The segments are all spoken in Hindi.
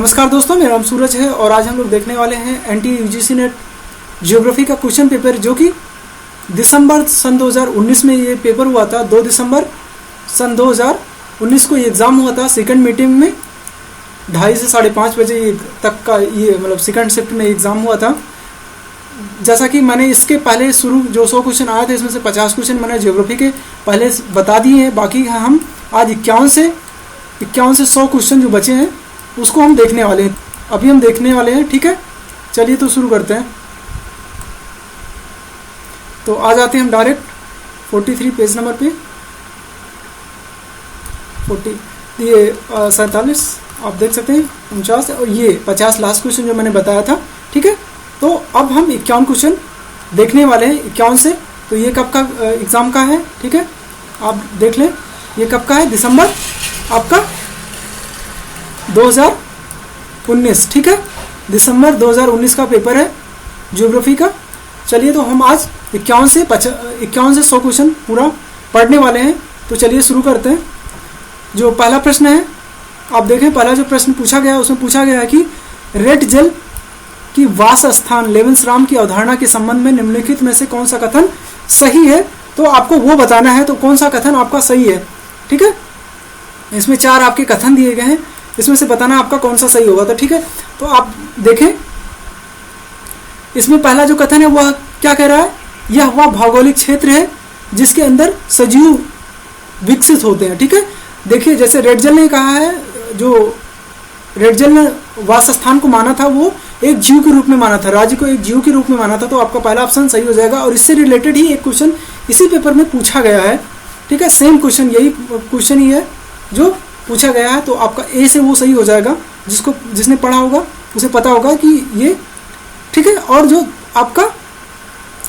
नमस्कार दोस्तों, मेरा नाम सूरज है और आज हम लोग देखने वाले हैं एनटीए यूजीसी नेट ज्योग्राफी का क्वेश्चन पेपर, जो कि दिसंबर सन 2019 में ये पेपर हुआ था। 2 दिसंबर सन 2019 को ये एग्ज़ाम हुआ था। सेकंड मीटिंग में 2:30 से 5:30 बजे तक का ये मतलब सेकंड शिफ्ट में एग्ज़ाम हुआ था। जैसा कि मैंने इसके पहले शुरू जो 100 क्वेश्चन आए थे, इसमें से 50 क्वेश्चन मैंने ज्योग्राफी के पहले बता दिए हैं। बाकी हम आज 51 से 100 क्वेश्चन जो बचे हैं उसको हम देखने वाले हैं। अभी हम देखने वाले हैं, ठीक है। चलिए तो शुरू करते हैं। तो आ जाते हैं हम डायरेक्ट 43 पेज नंबर पे। 47 आप देख सकते हैं, 49 और ये 50 लास्ट क्वेश्चन जो मैंने बताया था, ठीक है। तो अब हम 51 क्वेश्चन देखने वाले हैं 51 से। तो ये कब का एग्ज़ाम का है, ठीक है, आप देख लें। ये कब का है? दिसंबर आपका 2019, ठीक है। दिसंबर 2019 का पेपर है ज्योग्राफी का। चलिए तो हम आज 51 से 100 क्वेश्चन पूरा पढ़ने वाले हैं। तो चलिए शुरू करते हैं। जो पहला प्रश्न है आप देखें, पहला जो प्रश्न पूछा गया है उसमें पूछा गया है कि रेड जेल की वास स्थान लेवेंसराम की अवधारणा के संबंध में निम्नलिखित में से कौन सा कथन सही है। तो आपको वो बताना है तो कौन सा कथन आपका सही है, ठीक है। इसमें 4 आपके कथन दिए गए हैं, इसमें से बताना आपका कौन सा सही होगा। तो ठीक है, तो आप देखें इसमें पहला जो कथन है वह क्या कह रहा है? यह वह भौगोलिक क्षेत्र है जिसके अंदर सजीव विकसित होते हैं, ठीक है। देखिए जैसे रेड जेल ने कहा है, जो रेड जेल ने वास स्थान को माना था वो एक जीव के रूप में माना था, राज्य को एक जीव के रूप में माना था। तो आपका पहला ऑप्शन सही हो जाएगा। और इससे रिलेटेड ही एक क्वेश्चन इसी पेपर में पूछा गया है, ठीक है। सेम क्वेश्चन, यही क्वेश्चन ही है जो पूछा गया है। तो आपका ए से वो सही हो जाएगा। जिसने पढ़ा होगा उसे पता होगा कि ये, ठीक है। और जो आपका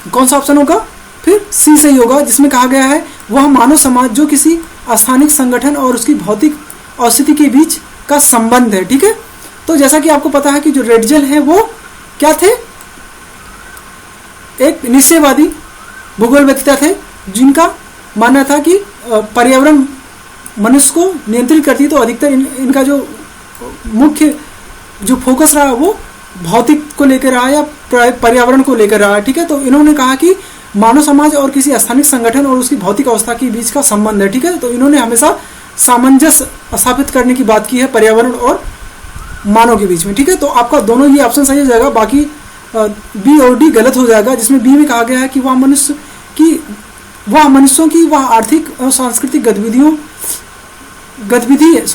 कौन सा ऑप्शन होगा? फिर सी सही होगा, जिसमें कहा गया है वह मानव समाज जो किसी स्थानिक संगठन और उसकी भौतिक औस्थिति के बीच का संबंध है, ठीक है। तो जैसा कि आपको पता है कि जो रेड जेल है वो क्या थे? एक निश्चयवादी भूगोलवेत्ता थे, जिनका मानना था कि पर्यावरण मनुष्य को नियंत्रित करती है। तो अधिकतर इनका जो मुख्य जो फोकस रहा वो भौतिक को लेकर रहा या पर्यावरण को लेकर रहा, ठीक है। तो इन्होंने कहा कि मानव समाज और किसी स्थानिक संगठन और उसकी भौतिक अवस्था के बीच का संबंध है, ठीक है। तो इन्होंने हमेशा सामंजस्य स्थापित करने की बात की है पर्यावरण और मानव के बीच में, ठीक है। तो आपका दोनों ही ऑप्शन सही हो जाएगा। बाकी बी और डी गलत हो जाएगा, जिसमें बी में कहा गया है कि वह मनुष्यों की वह आर्थिक और सांस्कृतिक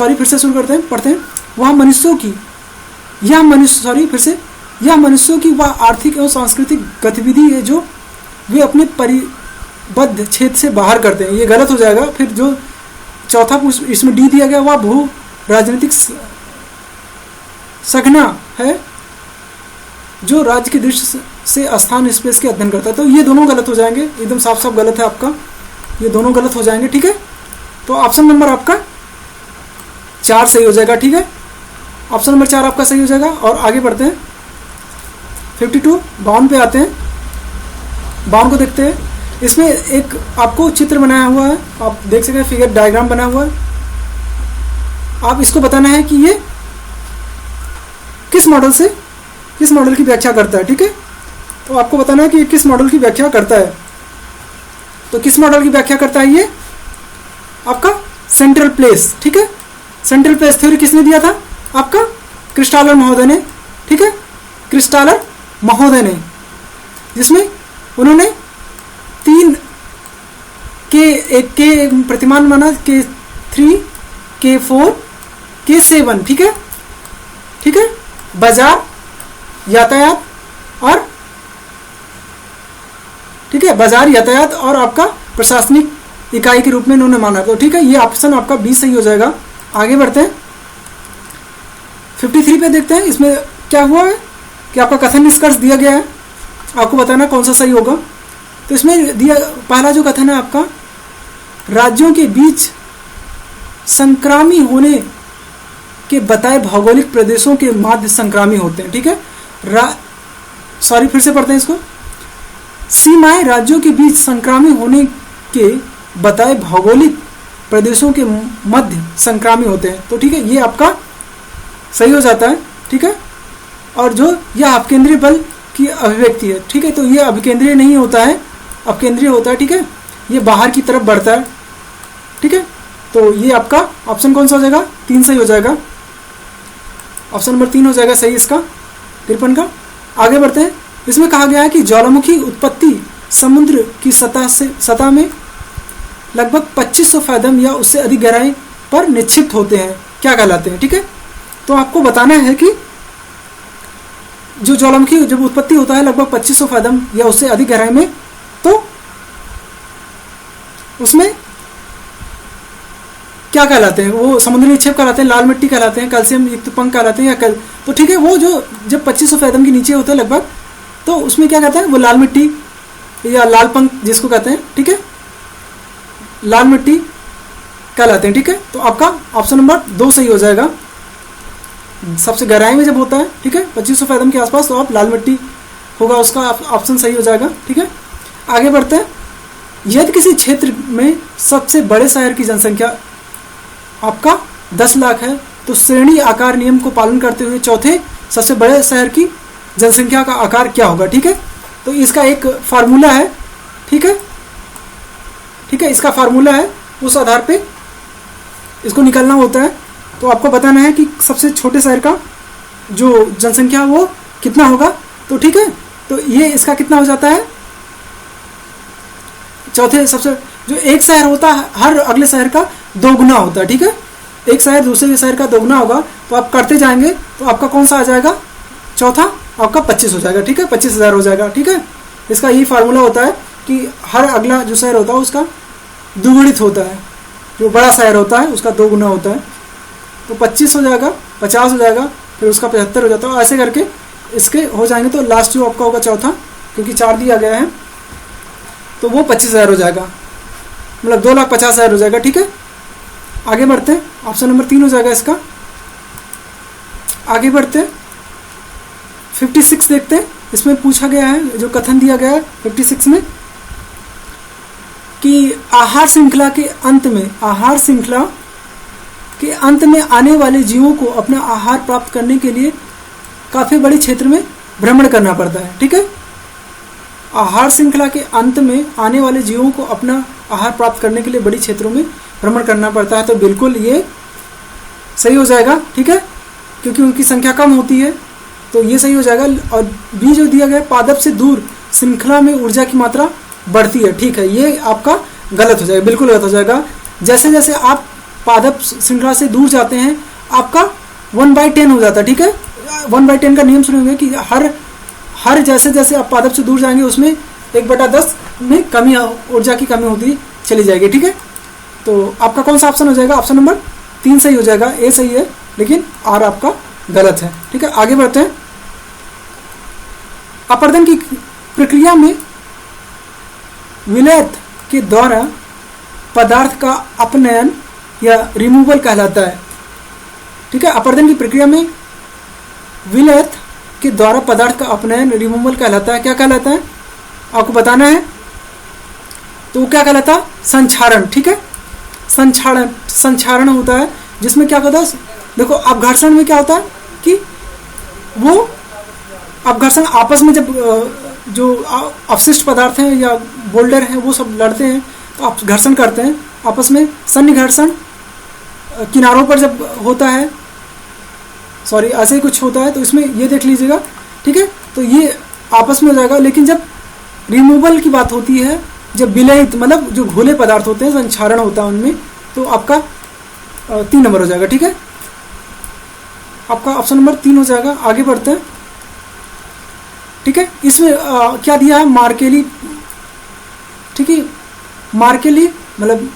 फिर से शुरू करते हैं, पढ़ते हैं। वह मनुष्यों की यह मनुष्यों की वह आर्थिक एवं सांस्कृतिक गतिविधि है जो वे अपने परिबद्ध क्षेत्र से बाहर करते हैं। ये गलत हो जाएगा। फिर जो चौथा इसमें डी दिया गया वह भू राजनीतिक सघना है जो राज्य की दृष्टि से स्थान स्पेस के अध्ययन करता है। तो ये दोनों गलत हो जाएंगे, एकदम साफ साफ गलत है आपका, ये दोनों गलत हो जाएंगे, ठीक है। तो ऑप्शन नंबर आपका 4 सही हो जाएगा, ठीक है। ऑप्शन नंबर 4 आपका सही हो जाएगा। और आगे बढ़ते हैं 52 52 पे आते हैं। 52 को देखते हैं। इसमें एक आपको चित्र बनाया हुआ है, आप देख सकते हैं, फिगर डायग्राम बना हुआ है। आप इसको बताना है कि ये किस मॉडल की व्याख्या करता है, ठीक है। तो आपको बताना है कि ये किस मॉडल की व्याख्या करता है। तो किस मॉडल की व्याख्या करता है? ये आपका सेंट्रल प्लेस, ठीक है। सेंट्रल प्लेस थ्योरी किसने दिया था? आपका क्रिस्टालर महोदय ने, ठीक है, क्रिस्टालर महोदय ने, जिसमें उन्होंने 3 के प्रतिमान माना, K3, K4, K7, ठीक है, ठीक है। बाजार, यातायात और, ठीक है, बाजार, यातायात और आपका प्रशासनिक इकाई के रूप में इन्होंने माना। तो ठीक है, ये ऑप्शन आपका 20 सही हो जाएगा। आगे बढ़ते हैं 53 पे देखते हैं। इसमें क्या हुआ है कि आपका कथन निष्कर्ष दिया गया है, आपको बताना कौन सा सही होगा। तो इसमें दिया पहला जो कथन है आपका, राज्यों के बीच संक्रामी होने के बताए भौगोलिक प्रदेशों के माध्य संक्रामी होते हैं, ठीक है। फिर से पढ़ते हैं इसको। सीमाएं राज्यों के बीच संक्रामी होने के बताए भौगोलिक प्रदेशों के मध्य संक्रामी होते हैं। तो ठीक है, ये आपका सही हो जाता है। ठीक है। और जो यह अपकेंद्रीय बल की अभिव्यक्ति है, ठीक है। तो ये अभिकेंद्रीय नहीं होता है, अपकेंद्रीय होता है, ठीक है। ये बाहर की तरफ बढ़ता है, ठीक है। तो ये आपका ऑप्शन कौन सा हो जाएगा? 3 सही हो जाएगा। ऑप्शन नंबर 3 हो जाएगा सही इसका, 53 का। आगे बढ़ते हैं। इसमें कहा गया है कि ज्वालामुखी उत्पत्ति समुद्र की सतह में लगभग 2500 फैदम या उससे अधिक गहराई पर निक्षिप्त होते हैं, क्या कहलाते हैं, ठीक है। तो आपको बताना है कि जो ज्वालामुखी जब उत्पत्ति होता है लगभग 2500 फैदम या उससे अधिक गहराई में, तो उसमें क्या कहलाते हैं? वो समुद्री निक्षेप कहलाते हैं, लाल मिट्टी कहलाते हैं, कैल्शियम युक्त पंख कहलाते हैं, या तो ठीक है, वो जो जब 2500 फैदम के नीचे होता है लगभग, तो उसमें क्या कहते हैं? वो लाल मिट्टी या लाल पंख जिसको कहते हैं, ठीक है, लाल मिट्टी कहलाते हैं, ठीक है। तो आपका ऑप्शन नंबर 2 सही हो जाएगा। सबसे गहराई में जब होता है, ठीक है, 2500 फैदम के आसपास, तो आप लाल मिट्टी होगा, उसका ऑप्शन सही हो जाएगा, ठीक है। आगे बढ़ते हैं। यदि किसी क्षेत्र में सबसे बड़े शहर की जनसंख्या आपका 10 लाख है, तो श्रेणी आकार नियम को पालन करते हुए चौथे सबसे बड़े शहर की जनसंख्या का आकार क्या होगा, ठीक है। तो इसका एक फार्मूला है, ठीक है, ठीक है, इसका फार्मूला है, उस आधार पे इसको निकालना होता है। तो आपको बताना है कि सबसे छोटे शहर का जो जनसंख्या वो कितना होगा, तो ठीक है। तो ये इसका कितना हो जाता है? चौथे सबसे, जो एक शहर होता है हर अगले शहर का 2 गुना होता है, ठीक है। एक शहर दूसरे शहर का 2 गुना होगा, तो आप करते जाएंगे तो आपका कौन सा आ जाएगा? चौथा आपका 25 हो जाएगा, ठीक है, 25,000 हो जाएगा, ठीक है। इसका यही फार्मूला होता है कि हर अगला जो शहर होता है उसका दुगुणित होता है, जो बड़ा शहर होता है उसका 2 गुना होता है। तो 25 हो जाएगा, 50 हो जाएगा, फिर उसका 75 हो जाता है, ऐसे करके इसके हो जाएंगे। तो लास्ट जो आपका होगा चौथा, क्योंकि 4 दिया गया है, तो वो 25,000 हो जाएगा, मतलब 2,50,000 हो जाएगा, ठीक है। आगे बढ़ते हैं। ऑप्शन नंबर 3 हो जाएगा इसका। आगे बढ़ते हैं। 56 देखते हैं। इसमें पूछा गया है, जो कथन दिया गया है 56 में, कि आहार श्रृंखला के अंत में आने वाले जीवों को अपना आहार प्राप्त करने के लिए काफ़ी बड़े क्षेत्र में भ्रमण करना पड़ता है, ठीक है। आहार श्रृंखला के अंत में आने वाले जीवों को अपना आहार प्राप्त करने के लिए बड़ी क्षेत्रों में भ्रमण करना पड़ता है। तो बिल्कुल ये सही हो जाएगा, ठीक है, क्योंकि उनकी संख्या कम होती है, तो ये सही हो जाएगा। और बी जो दिया गया, पादप से दूर श्रृंखला में ऊर्जा की मात्रा बढ़ती है, ठीक है, ये आपका गलत हो जाएगा, बिल्कुल गलत हो जाएगा। जैसे जैसे आप पादप श्रृंखला से दूर जाते हैं, आपका 1/10 हो जाता है, ठीक है। 1/10 का नियम सुने होंगे कि हर जैसे जैसे आप पादप से दूर जाएंगे उसमें 1/10 में कमी, ऊर्जा की कमी होती चली जाएगी, ठीक है। तो आपका कौन सा ऑप्शन हो जाएगा? ऑप्शन नंबर 3 सही हो जाएगा। ए सही है, लेकिन आर आपका गलत है, ठीक है। आगे बढ़ते हैं। अपर्दन की प्रक्रिया में विलयन के द्वारा पदार्थ का अपनयन या रिमूवल कहलाता है, ठीक है। अपर्दन की प्रक्रिया में विलयन के द्वारा पदार्थ का अपनयन रिमूवल कहलाता है, क्या कहलाता है आपको बताना है। तो क्या कहलाता है? संक्षारण, ठीक है। संक्षारण होता है, जिसमें क्या होता है, देखो अपघर्षण में क्या होता है कि वो अपघर्षण आपस में, जब जो अवशिष्ट पदार्थ हैं या बोल्डर हैं वो सब लड़ते हैं, तो आप घर्षण करते हैं आपस में। सन्निघर्षण किनारों पर जब होता है, सॉरी ऐसे ही कुछ होता है, तो इसमें ये देख लीजिएगा, ठीक है। तो ये आपस में हो जाएगा। लेकिन जब रिमूवल की बात होती है, जब विलयित मतलब जो घुले पदार्थ होते हैं, संक्षारण होता है उनमें, तो आपका 3 नंबर हो जाएगा, ठीक है। आपका ऑप्शन नंबर 3 हो जाएगा। आगे बढ़ते हैं, ठीक है। इसमें क्या दिया है? मार्केली, ठीक है। मार्केली मतलब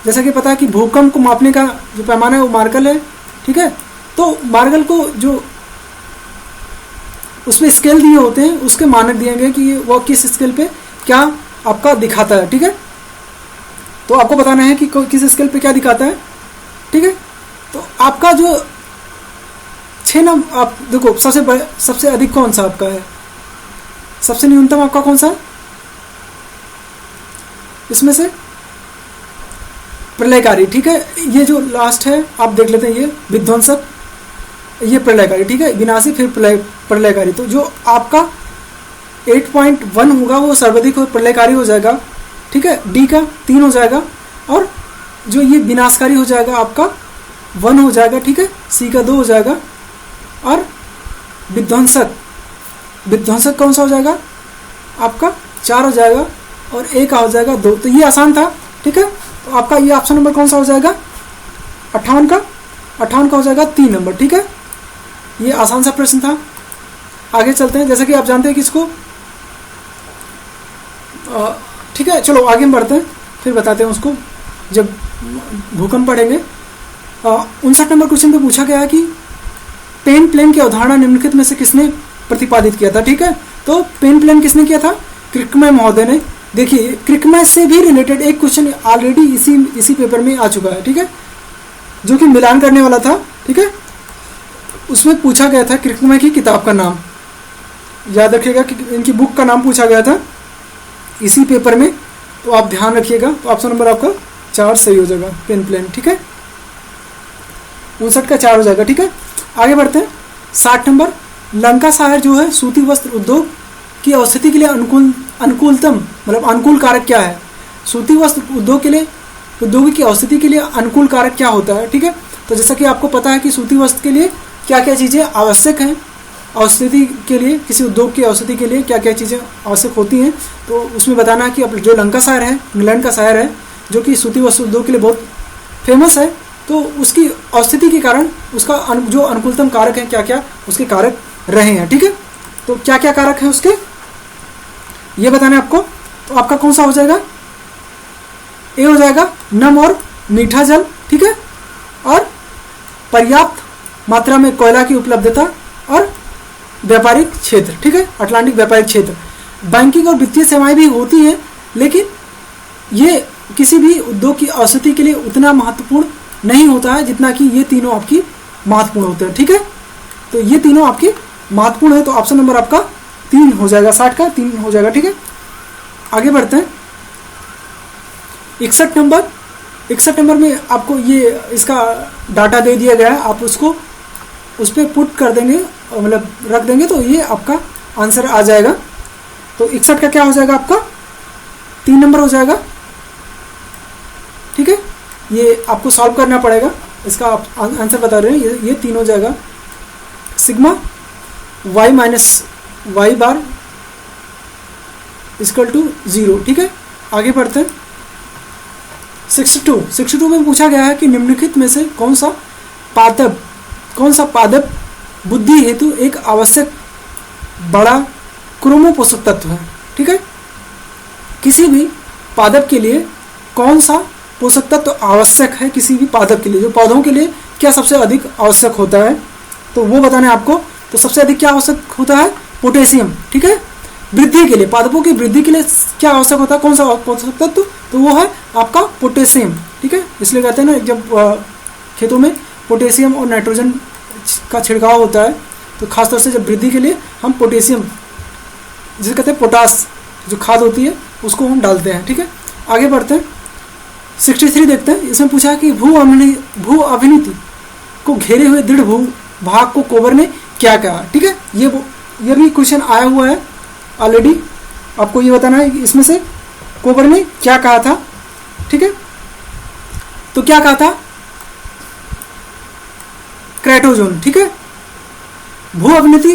जैसा कि पता है कि भूकंप को मापने का जो पैमाना है वो मार्कल है, ठीक है। तो मार्कल को जो उसमें स्केल दिए होते हैं, उसके मानक दिए गए कि वो किस स्केल पे क्या आपका दिखाता है, ठीक है। तो आपको बताना है कि किस स्केल पे क्या दिखाता है, ठीक है। तो आपका जो 6 नंबर, आप देखो सबसे अधिक कौन सा आपका है, सबसे न्यूनतम आपका कौन सा है इसमें से? प्रलयकारी, ठीक है। ये जो लास्ट है आप देख लेते हैं, ये विध्वंसक, ये प्रलयकारी, ठीक है, विनाशी फिर प्रलयकारी। तो जो आपका 8.1 होगा वो सर्वाधिक प्रलयकारी हो जाएगा, ठीक है, डी का 3 हो जाएगा, और जो ये विनाशकारी हो जाएगा आपका 1 हो जाएगा, ठीक है, सी का 2 हो जाएगा, और विध्वंसक कौन सा हो जाएगा आपका 4 हो जाएगा, और ए का हो जाएगा 2। तो ये आसान था, ठीक है। तो आपका ये ऑप्शन नंबर कौन सा हो जाएगा 58 का हो जाएगा 3 नंबर, ठीक है। ये आसान सा प्रश्न था। आगे चलते हैं, जैसा कि आप जानते हैं कि इसको ठीक है, चलो आगे बढ़ते हैं, फिर बताते हैं उसको जब भूकंप पढ़ेंगे। 59 नंबर क्वेश्चन पे पूछा गया है कि पेन प्लेन की अवधारणा निम्नलिखित में से किसने प्रतिपादित किया था, ठीक है। तो पेन प्लेन किसने किया था, क्रिकमय महोदय ने। देखिए क्रिकमय से भी रिलेटेड एक क्वेश्चन ऑलरेडी इसी पेपर में आ चुका है, ठीक है, जो कि मिलान करने वाला था, ठीक है। उसमें पूछा गया था क्रिकमय की किताब का नाम, याद रखिएगा कि इनकी बुक का नाम पूछा गया था इसी पेपर में, तो आप ध्यान रखिएगा। तो ऑप्शन नंबर आपका 4 सही हो जाएगा, पेन प्लेन, ठीक है। 59 का 4 हो जाएगा, ठीक है। आगे बढ़ते हैं। 60 नंबर, लंकासायर जो है सूती वस्त्र उद्योग की अवस्थिति के लिए अनुकूलतम मतलब अनुकूल कारक क्या है। सूती वस्त्र उद्योग के लिए उद्योग की अवस्थिति के लिए अनुकूल कारक क्या होता है, ठीक है। तो जैसा कि आपको पता है कि सूती वस्त्र के लिए क्या क्या चीज़ें आवश्यक हैं, अवस्थिति के लिए, किसी उद्योग की अवस्थिति के लिए क्या क्या चीज़ें आवश्यक होती हैं, तो उसमें बताना है कि अब जो लंकासायर है, इंग्लैंड का शहर है, जो कि सूती वस्त्र उद्योग के लिए बहुत फेमस है, तो उसकी अवस्थिति के कारण उसका जो अनुकूलतम कारक है, क्या क्या उसके कारक रहे हैं, ठीक है। तो क्या क्या कारक हैं उसके, ये बताना है आपको। तो आपका कौन सा हो जाएगा, ए हो जाएगा, नम और मीठा जल, ठीक है, और पर्याप्त मात्रा में कोयला की उपलब्धता, और व्यापारिक क्षेत्र, ठीक है, अटलांटिक व्यापारिक क्षेत्र। बैंकिंग और वित्तीय सेवाएं भी होती हैं, लेकिन ये किसी भी उद्योग की अवस्थिति के लिए उतना महत्वपूर्ण नहीं होता है जितना कि ये तीनों आपकी महत्वपूर्ण होते हैं, ठीक है। तो ये तीनों आपकी महत्वपूर्ण है, तो ऑप्शन नंबर आपका 3 हो जाएगा, 60 का 3 हो जाएगा, ठीक है। आगे बढ़ते हैं। 61 नंबर में आपको ये इसका डाटा दे दिया गया है, आप उसको उस पर पुट कर देंगे, मतलब रख देंगे, तो ये आपका आंसर आ जाएगा। तो 61 का क्या हो जाएगा आपका 3 नंबर हो जाएगा, ठीक है। ये आपको सॉल्व करना पड़ेगा, इसका आप आंसर बता रहे हैं, ये 3 हो जाएगा। Sigma y minus y bar equal to 0, ठीक है। आगे बढ़ते हैं। 62 में पूछा गया है कि निम्नलिखित में से कौन सा पादप बुद्धि हेतु एक आवश्यक बड़ा क्रोमोपोषक तत्व है, ठीक है। किसी भी पादप के लिए कौन सा पोषक तत्व आवश्यक है, किसी भी पादप के लिए, जो पौधों के लिए क्या सबसे अधिक आवश्यक होता है, तो वो बताना है आपको। तो सबसे अधिक क्या आवश्यक होता है, पोटेशियम, ठीक है। वृद्धि के लिए, पादपों की वृद्धि के लिए क्या आवश्यक होता है, कौन सा पोषक तत्व, तो वो है आपका पोटेशियम, ठीक है। इसलिए कहते हैं ना, जब खेतों में पोटेशियम और नाइट्रोजन का छिड़काव होता है, तो खासतौर से जब वृद्धि के लिए हम पोटेशियम, जिसे कहते हैं पोटास, जो खाद होती है, उसको हम डालते हैं, ठीक है। आगे बढ़ते हैं। 63 देखते हैं। इसमें पूछा कि भू अभिनीति को घेरे हुए दृढ़ भू भाग को कोबर ने क्या कहा, ठीक है। ये भी क्वेश्चन आया हुआ है ऑलरेडी, आपको ये बताना है कि इसमें से कोबर ने क्या कहा था, ठीक है। तो क्या कहा था, क्राइटोजोन, ठीक है। भू अभिनीति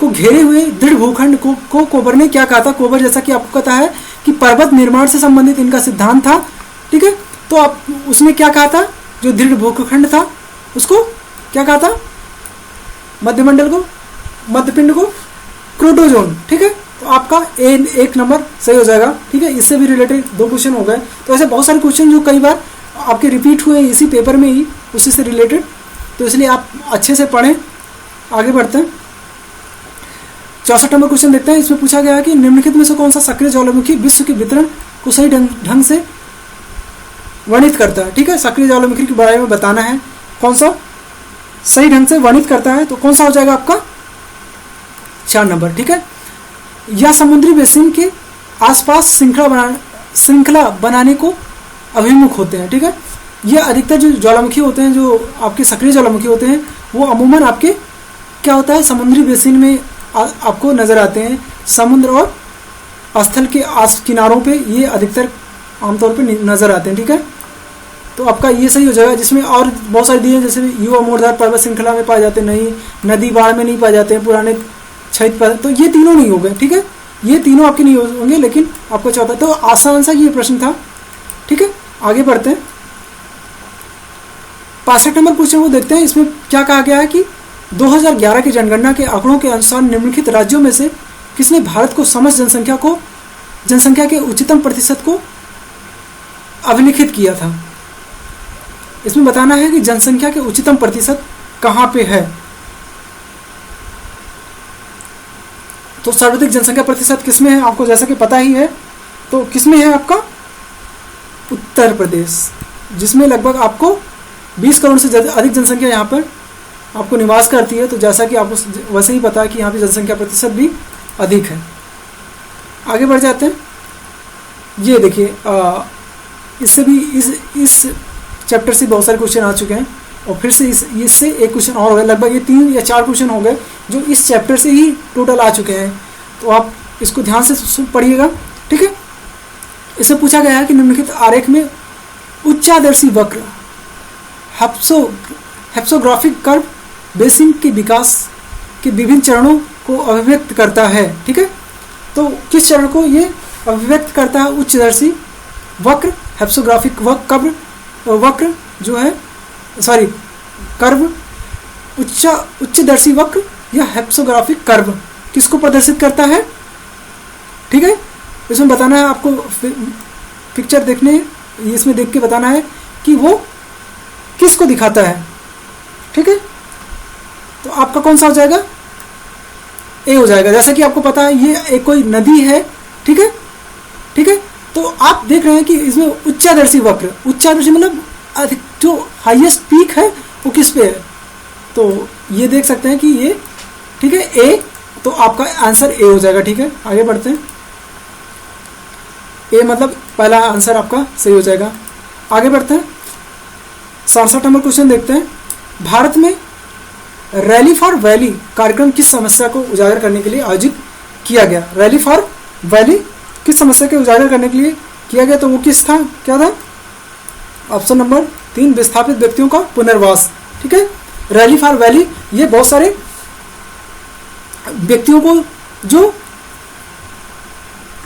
को घेरे हुए दृढ़ भूखंड को कोबर ने क्या कहा था। कोबर, जैसा कि आपको पता है कि पर्वत निर्माण से संबंधित इनका सिद्धांत था, ठीक है। तो आप उसने क्या कहा था, जो दृढ़ भूखंड था उसको क्या कहा था, मध्यमंडल को, मध्यपिंड को क्रोटोजोन, ठीक है। तो आपका एक नंबर सही हो जाएगा, ठीक है। इससे भी रिलेटेड 2 क्वेश्चन हो गए। तो ऐसे बहुत सारे क्वेश्चन जो कई बार आपके रिपीट हुए इसी पेपर में ही, उसी से रिलेटेड, तो इसलिए आप अच्छे से पढ़ें। आगे बढ़ते हैं। 64 नंबर क्वेश्चन देखते हैं। इसमें पूछा गया है कि निम्नलिखित में से कौन सा सक्रिय ज्वालामुखी विश्व के वितरण को सही ढंग से वर्णित करता है, ठीक है। सक्रिय ज्वालामुखी के बारे में बताना है, कौन सा सही ढंग से वर्णित करता है, तो कौन सा हो जाएगा आपका 4 नंबर, ठीक है। या समुद्री बेसिन के आसपास श्रृंखला बनाने को अभिमुख होते हैं, ठीक है। ये अधिकतर जो ज्वालामुखी होते हैं, जो आपके सक्रिय ज्वालामुखी होते हैं, वो अमूमन आपके क्या होता है, समुद्री बेसिन में आपको नज़र आते हैं। समुद्र और स्थल के किनारों पे ये अधिकतर आमतौर पे नज़र आते हैं। ठीक है, तो आपका ये सही हो जाएगा। जिसमें और बहुत सारे दिए हैं, जैसे युवा मोड़धार पर्वत श्रृंखला में पाए जाते नहीं, नदी बाढ़ में नहीं पाए जाते हैं, पुराने क्षैत पर, तो ये तीनों नहीं हो गए। ठीक है, ये तीनों आपके नहीं होंगे, लेकिन आपको चौथा, तो आसान सा ये प्रश्न था। ठीक है, आगे बढ़ते हैं। 65 नंबर क्वेश्चन वो देखते हैं। इसमें क्या कहा गया है कि 2011 की जनगणना के आंकड़ों के अनुसार निम्नलिखित राज्यों में से किसने भारत को समस्त जनसंख्या के उच्चतम प्रतिशत को अभिलिखित किया था। इसमें बताना है कि जनसंख्या के उच्चतम प्रतिशत कहां पे है। तो सर्वाधिक जनसंख्या प्रतिशत किसमें है, आपको जैसा कि पता ही है, तो किसमें है आपका उत्तर प्रदेश, जिसमें लगभग आपको 20 करोड़ से अधिक जनसंख्या यहाँ पर आपको निवास करती है। तो जैसा कि आपको वैसे ही पता है कि यहाँ पे जनसंख्या प्रतिशत भी अधिक है। आगे बढ़ जाते हैं। ये देखिए, इससे भी इस चैप्टर से बहुत सारे क्वेश्चन आ चुके हैं, और फिर से इससे एक क्वेश्चन और हो गया। लगभग ये 3 या 4 क्वेश्चन हो गए जो इस चैप्टर से ही टोटल आ चुके हैं। तो आप इसको ध्यान से पढ़िएगा। ठीक है, इससे पूछा गया है कि निम्नलिखित आरेख में उच्चादर्शी वक्र हेप्सोग्राफिक कर्व बेसिन के विकास के विभिन्न चरणों को अभिव्यक्त करता है। ठीक है, तो किस चरण को ये अभिव्यक्त करता है? उच्चदर्शी वक्र, हेप्सोग्राफिक वक्र जो है, सॉरी कर्व, उच्चदर्शी वक्र या हेप्सोग्राफिक कर्व किसको प्रदर्शित करता है? ठीक है, इसमें बताना है आपको, पिक्चर इसमें देख के बताना है कि वो किसको दिखाता है। ठीक है, तो आपका कौन सा हो जाएगा? ए हो जाएगा। जैसा कि आपको पता है ये एक कोई नदी है। ठीक है, ठीक है, तो आप देख रहे हैं कि इसमें उच्चादर्शी वक्र, उच्चादर्शी मतलब अधिक जो हाईएस्ट पीक है वो किस पे है, तो ये देख सकते हैं कि ये, ठीक है, ए, तो आपका आंसर ए हो जाएगा। ठीक है, आगे बढ़ते हैं। ए मतलब पहला आंसर आपका सही हो जाएगा। आगे बढ़ते हैं। 67 नंबर क्वेश्चन देखते हैं। भारत में रैली फॉर वैली कार्यक्रम किस समस्या को उजागर करने के लिए आयोजित किया गया? रैली फॉर वैली किस समस्या के उजागर करने के लिए किया गया? तो वो किस था, क्या था? ऑप्शन नंबर 3, विस्थापित व्यक्तियों का पुनर्वास। ठीक है, रैली फॉर वैली ये बहुत सारे व्यक्तियों को जो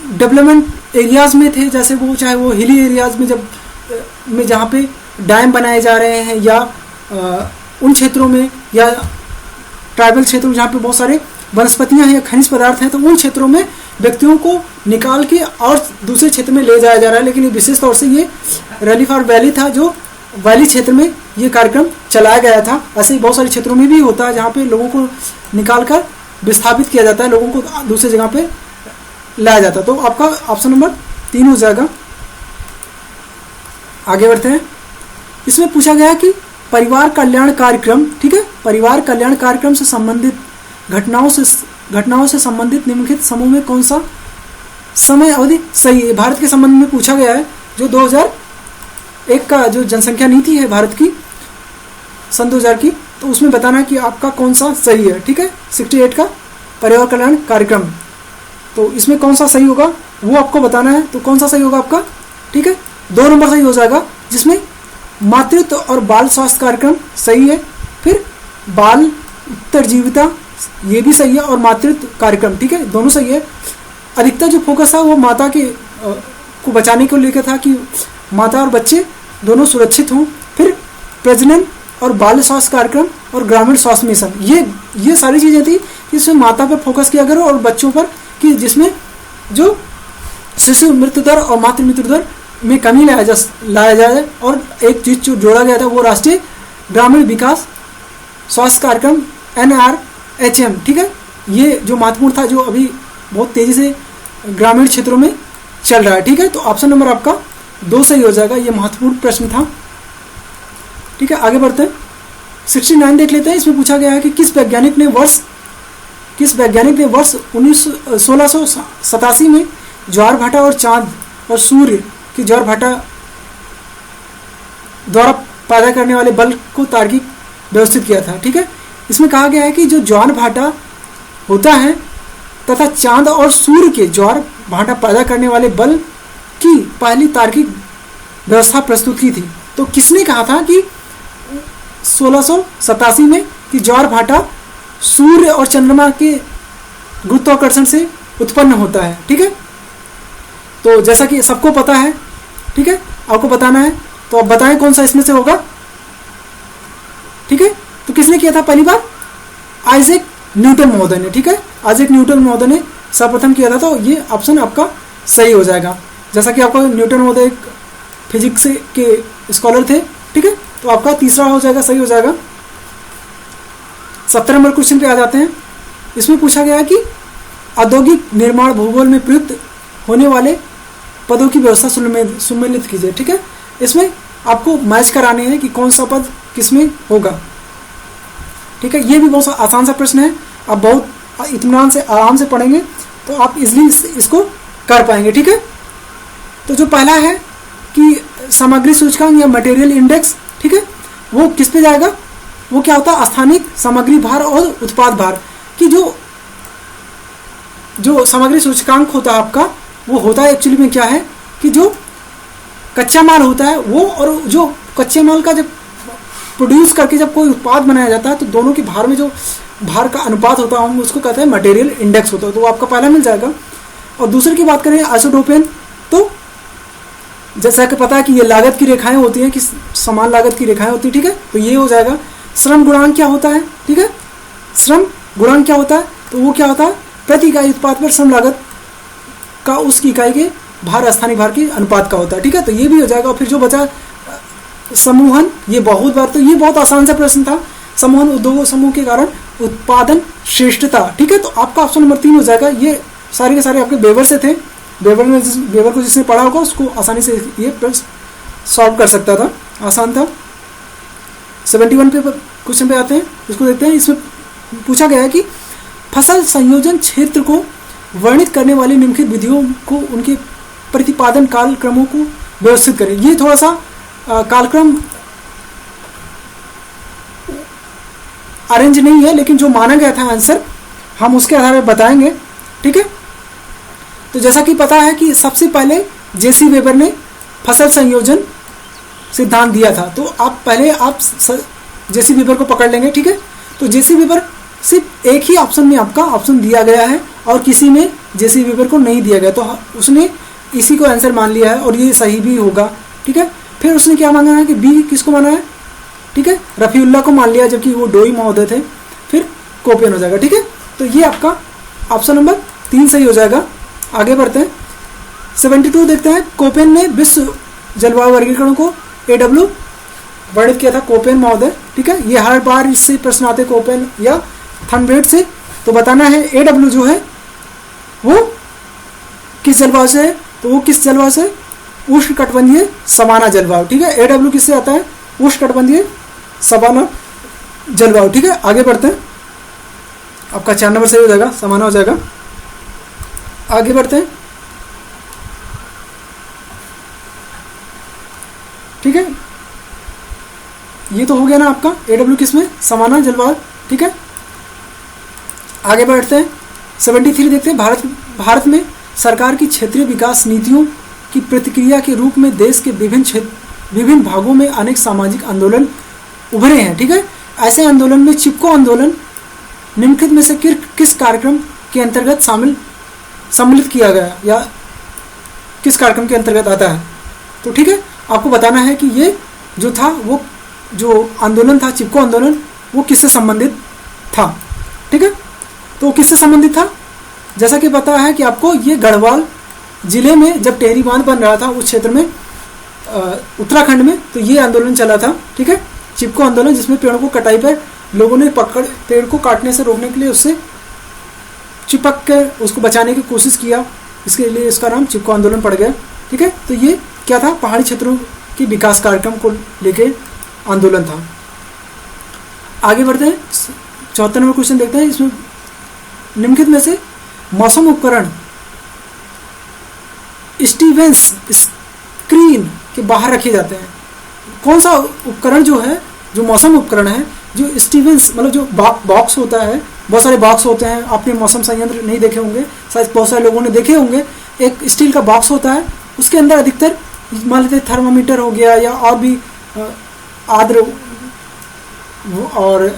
डेवलपमेंट एरियाज में थे, जैसे वो चाहे वो हिली एरियाज में जहाँ पे डैम बनाए जा रहे हैं, या उन क्षेत्रों में, या ट्राइबल क्षेत्रों में जहाँ पे बहुत सारे वनस्पतियाँ हैं या खनिज पदार्थ हैं, तो उन क्षेत्रों में व्यक्तियों को निकाल के और दूसरे क्षेत्र में ले जाया जा रहा है। लेकिन विशेष तौर से ये रैली फॉर वैली था, जो वैली क्षेत्र में ये कार्यक्रम चलाया गया था। ऐसे ही बहुत सारे क्षेत्रों में भी होता है जहाँ पे लोगों को निकाल कर विस्थापित किया जाता है, लोगों को दूसरे जगह पे लाया जाता है। तो आपका ऑप्शन नंबर 3 हो जाएगा। आगे बढ़ते हैं। इसमें पूछा गया कि परिवार कल्याण कार्यक्रम, ठीक है, परिवार कल्याण कार्यक्रम से संबंधित घटनाओं से संबंधित निम्नलिखित समूह में कौन सा समय अवधि सही है? भारत के संबंध में पूछा गया है। जो 2001 का जो जनसंख्या नीति है भारत की, सन 2000 की, तो उसमें बताना है कि आपका कौन सा सही है। ठीक है, 68 का परिवार कल्याण कार्यक्रम, तो इसमें कौन सा सही होगा वो आपको बताना है। तो कौन सा सही होगा आपका? ठीक है, 2 नंबर सही हो जाएगा, जिसमें मातृत्व और बाल स्वास्थ्य कार्यक्रम सही है, फिर बाल उत्तरजीविता ये भी सही है, और मातृत्व कार्यक्रम, ठीक है, दोनों सही है। अधिकतर जो फोकस था वो माता के को बचाने को लेकर था कि माता और बच्चे दोनों सुरक्षित हों। फिर प्रजनन और बाल स्वास्थ्य कार्यक्रम और ग्रामीण स्वास्थ्य मिशन, ये सारी चीज़ें थी कि इसमें माता पर फोकस किया गया और बच्चों पर, कि जिसमें जो शिशु मृत्यु दर और मातृ मृत्यु दर में कमी लाया जाए। और एक चीज़ जो जोड़ा गया था वो राष्ट्रीय ग्रामीण विकास स्वास्थ्य कार्यक्रम NRHM, ठीक है, ये जो महत्वपूर्ण था, जो अभी बहुत तेज़ी से ग्रामीण क्षेत्रों में चल रहा है। ठीक है, तो ऑप्शन नंबर आपका 2 सही हो जाएगा। ये महत्वपूर्ण प्रश्न था। ठीक है, आगे बढ़ते हैं। 69 देख लेते हैं। इसमें पूछा गया है कि किस वैज्ञानिक ने वर्ष 1687 में ज्वारभाटा और चांद और सूर्य की ज्वारभाटा द्वारा पैदा करने वाले बल को तार्किक व्यवस्थित किया था। ठीक है, इसमें कहा गया है कि जो ज्वार भाटा होता है तथा चांद और सूर्य के ज्वार भाटा पैदा करने वाले बल की पहली तार्किक व्यवस्था प्रस्तुत की थी। तो किसने कहा था कि 1687 में कि ज्वार भाटा सूर्य और चंद्रमा के गुरुत्वाकर्षण से उत्पन्न होता है। ठीक है, तो जैसा कि सबको पता है, ठीक है, आपको बताना है, तो आप बताएं कौन सा इसमें से होगा। ठीक है, तो किसने किया था पहली बार? आइजैक न्यूटन महोदय ने। ठीक है, आइजैक न्यूटन महोदय ने सर्वप्रथम किया था, तो ये ऑप्शन आपका सही हो जाएगा। जैसा कि आपका न्यूटन महोदय फिजिक्स के स्कॉलर थे। ठीक है, तो आपका तीसरा हो जाएगा, सही हो जाएगा। 17 नंबर क्वेश्चन पे आ जाते हैं। इसमें पूछा गया है कि औद्योगिक निर्माण भूगोल में प्रयुक्त होने वाले पदों की व्यवस्था सुमेलित कीजिए। ठीक है, इसमें आपको मैच कराने हैं कि कौन सा पद किसमें होगा। ठीक है, ये भी बहुत आसान सा प्रश्न है, आप बहुत इत्मीनान से आराम से पढ़ेंगे तो आप इजीली इसको कर पाएंगे। ठीक है, तो जो पहला है कि सामग्री सूचकांक या मटेरियल इंडेक्स, ठीक है, वो किस पे जाएगा? वो क्या होता है? स्थानिक सामग्री भार और उत्पाद भार की जो सामग्री सूचकांक होता है आपका, वो होता है एक्चुअली में क्या है कि जो कच्चा माल होता है वो, और जो कच्चे माल का जब प्रोड्यूस करके जब कोई उत्पाद बनाया जाता है तो दोनों के भार में जो भार का अनुपात होता है हम उसको कहते हैं मटेरियल इंडेक्स होता है। तो वो आपका पहला मिल जाएगा। और दूसरे की बात करें आइसोटोपेन, तो जैसा कि पता है कि ये लागत की रेखाएं होती हैं, कि समान लागत की रेखाएं होती है। ठीक है, तो ये हो जाएगा। श्रम गुणांक क्या होता है? ठीक है, श्रम गुणांक क्या होता है? तो वो क्या होता है? प्रति इकाई उत्पाद पर श्रम लागत का उस इकाई के भार स्थानीय भार के अनुपात का होता है। ठीक है, तो ये भी हो जाएगा। और फिर जो बचा समूहन, ये बहुत बार, तो ये बहुत आसान सा प्रश्न था। समूहन उद्योगों समूह के कारण उत्पादन श्रेष्ठता। ठीक है, तो आपका ऑप्शन नंबर 3 हो जाएगा। ये सारे के सारे आपके वेबर से थे। वेबर को जिसने पढ़ा होगा उसको आसानी से ये प्रश्न सॉल्व कर सकता था, आसान था। 71 पे क्वेश्चन पे आते हैं, इसको देखते हैं। इसमें पूछा गया है कि फसल संयोजन क्षेत्र को वर्णित करने वाली निम्नलिखित विधियों को उनके प्रतिपादन कालक्रमों को व्यवस्थित करें। ये थोड़ा सा कालक्रम अरेंज नहीं है, लेकिन जो माना गया था आंसर हम उसके आधार पर बताएंगे। ठीक है, तो जैसा कि पता है कि सबसे पहले जेसी वेबर ने फसल संयोजन सिद्धांत दिया था, तो आप पहले जेसी वेबर को पकड़ लेंगे। ठीक है, तो जेसी वेबर सिर्फ एक ही ऑप्शन में आपका ऑप्शन दिया गया है और किसी में जेसी वेबर को नहीं दिया गया, तो उसने इसी को आंसर मान लिया है और ये सही भी होगा। ठीक है, फिर उसने क्या माना है कि बी किसको माना है? ठीक है, रफीउल्लाह को मान लिया, जबकि वो डोई महोदय थे। फिर कोपेन हो जाएगा। ठीक है, तो ये आपका ऑप्शन नंबर 3 सही हो जाएगा। आगे बढ़ते हैं। 72 देखते हैं। कोपेन ने विश्व जलवायु वर्गीकरण को AW वर्णित किया था, कोपेन महोदय। ठीक है, ये हर बार इससे प्रश्न आते, कोपेन या थनबेट से। तो बताना है AW जो है वो किस जलवायु से है? तो वो किस जलवायु से? उष्णकटिबंधीय सवाना जलवायु। ठीक है, AW किससे आता है? उष्णकटिबंधीय सवाना जलवायु। ठीक है, आगे बढ़ते हैं। आपका 4 नंबर सही हो जाएगा, समाना हो जाएगा। आगे बढ़ते हैं। ठीक है, ये तो हो गया ना आपका AW किसमें? समाना जलवायु। ठीक है, आगे बढ़ते हैं। 73 देखते हैं। भारत में सरकार की क्षेत्रीय विकास नीतियों की प्रतिक्रिया के रूप में देश के विभिन्न भागों में अनेक सामाजिक आंदोलन उभरे हैं। ठीक है, ऐसे आंदोलन में चिपको आंदोलन निम्नलिखित में से किस कार्यक्रम के अंतर्गत सम्मिलित किया गया या किस कार्यक्रम के अंतर्गत आता है? तो ठीक है, आपको बताना है कि ये जो था, वो जो आंदोलन था चिपको आंदोलन, वो किससे संबंधित था। ठीक है, तो किससे संबंधित था? जैसा कि पता है कि आपको ये गढ़वाल जिले में जब टेहरी बांध बन रहा था उस क्षेत्र में उत्तराखंड में, तो ये आंदोलन चला था। ठीक है, चिपको आंदोलन, जिसमें पेड़ों को कटाई पर लोगों ने पेड़ को काटने से रोकने के लिए उससे चिपक कर उसको बचाने की कोशिश किया, इसके लिए इसका नाम चिपको आंदोलन पड़ गया। ठीक है, तो ये क्या था? पहाड़ी क्षेत्रों के विकास कार्यक्रम को लेके आंदोलन था। आगे बढ़ते हैं। 74 नंबर क्वेश्चन देखते हैं। इसमें निम्नलिखित में से मौसम उपकरण स्टीवेंस स्क्रीन के बाहर रखे जाते हैं। कौन सा उपकरण जो है, जो मौसम उपकरण है, जो स्टीवेंस मतलब जो बॉक्स होता है, बहुत सारे बॉक्स होते हैं, आपने मौसम संयंत्र नहीं देखे होंगे, शायद बहुत सारे लोगों ने देखे होंगे। एक स्टील का बॉक्स होता है, उसके अंदर अधिकतर मान लेते थर्मामीटर हो गया या और भी आर्द्र और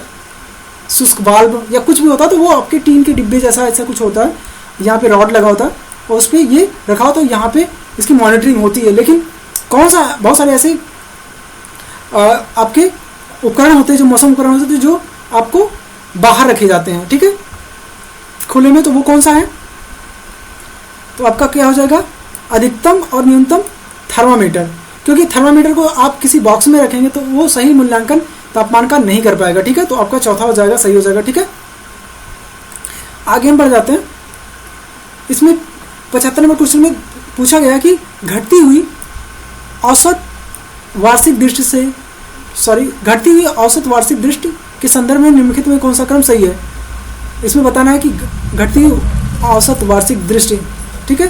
शुष्क वाल्व या कुछ भी होता है, तो वो आपके टीन के डिब्बे जैसा ऐसा कुछ होता है, यहाँ पे रॉड लगा होता है और उस पर ये रखा होता है, यहाँ पे इसकी मॉनिटरिंग होती है। लेकिन कौन सा, बहुत सारे ऐसे आपके उपकरण होते हैं, जो मौसम उपकरण होते हैं, जो आपको बाहर रखे जाते हैं, ठीक है, खुले में। तो वो कौन सा है? तो आपका क्या हो जाएगा? अधिकतम और न्यूनतम थर्मामीटर, क्योंकि थर्मामीटर को आप किसी बॉक्स में रखेंगे तो वो सही मूल्यांकन तापमान का नहीं कर पाएगा, ठीक है। तो आपका चौथा हो जाएगा, सही हो जाएगा, ठीक है। आगे हम बढ़ जाते हैं। इसमें 75 नंबर क्वेश्चन में पूछा गया कि घटती हुई औसत वार्षिक दृष्टि के संदर्भ में निम्नलिखित में कौन सा क्रम सही है? इसमें बताना है कि घटती हुई औसत वार्षिक दृष्टि, ठीक है,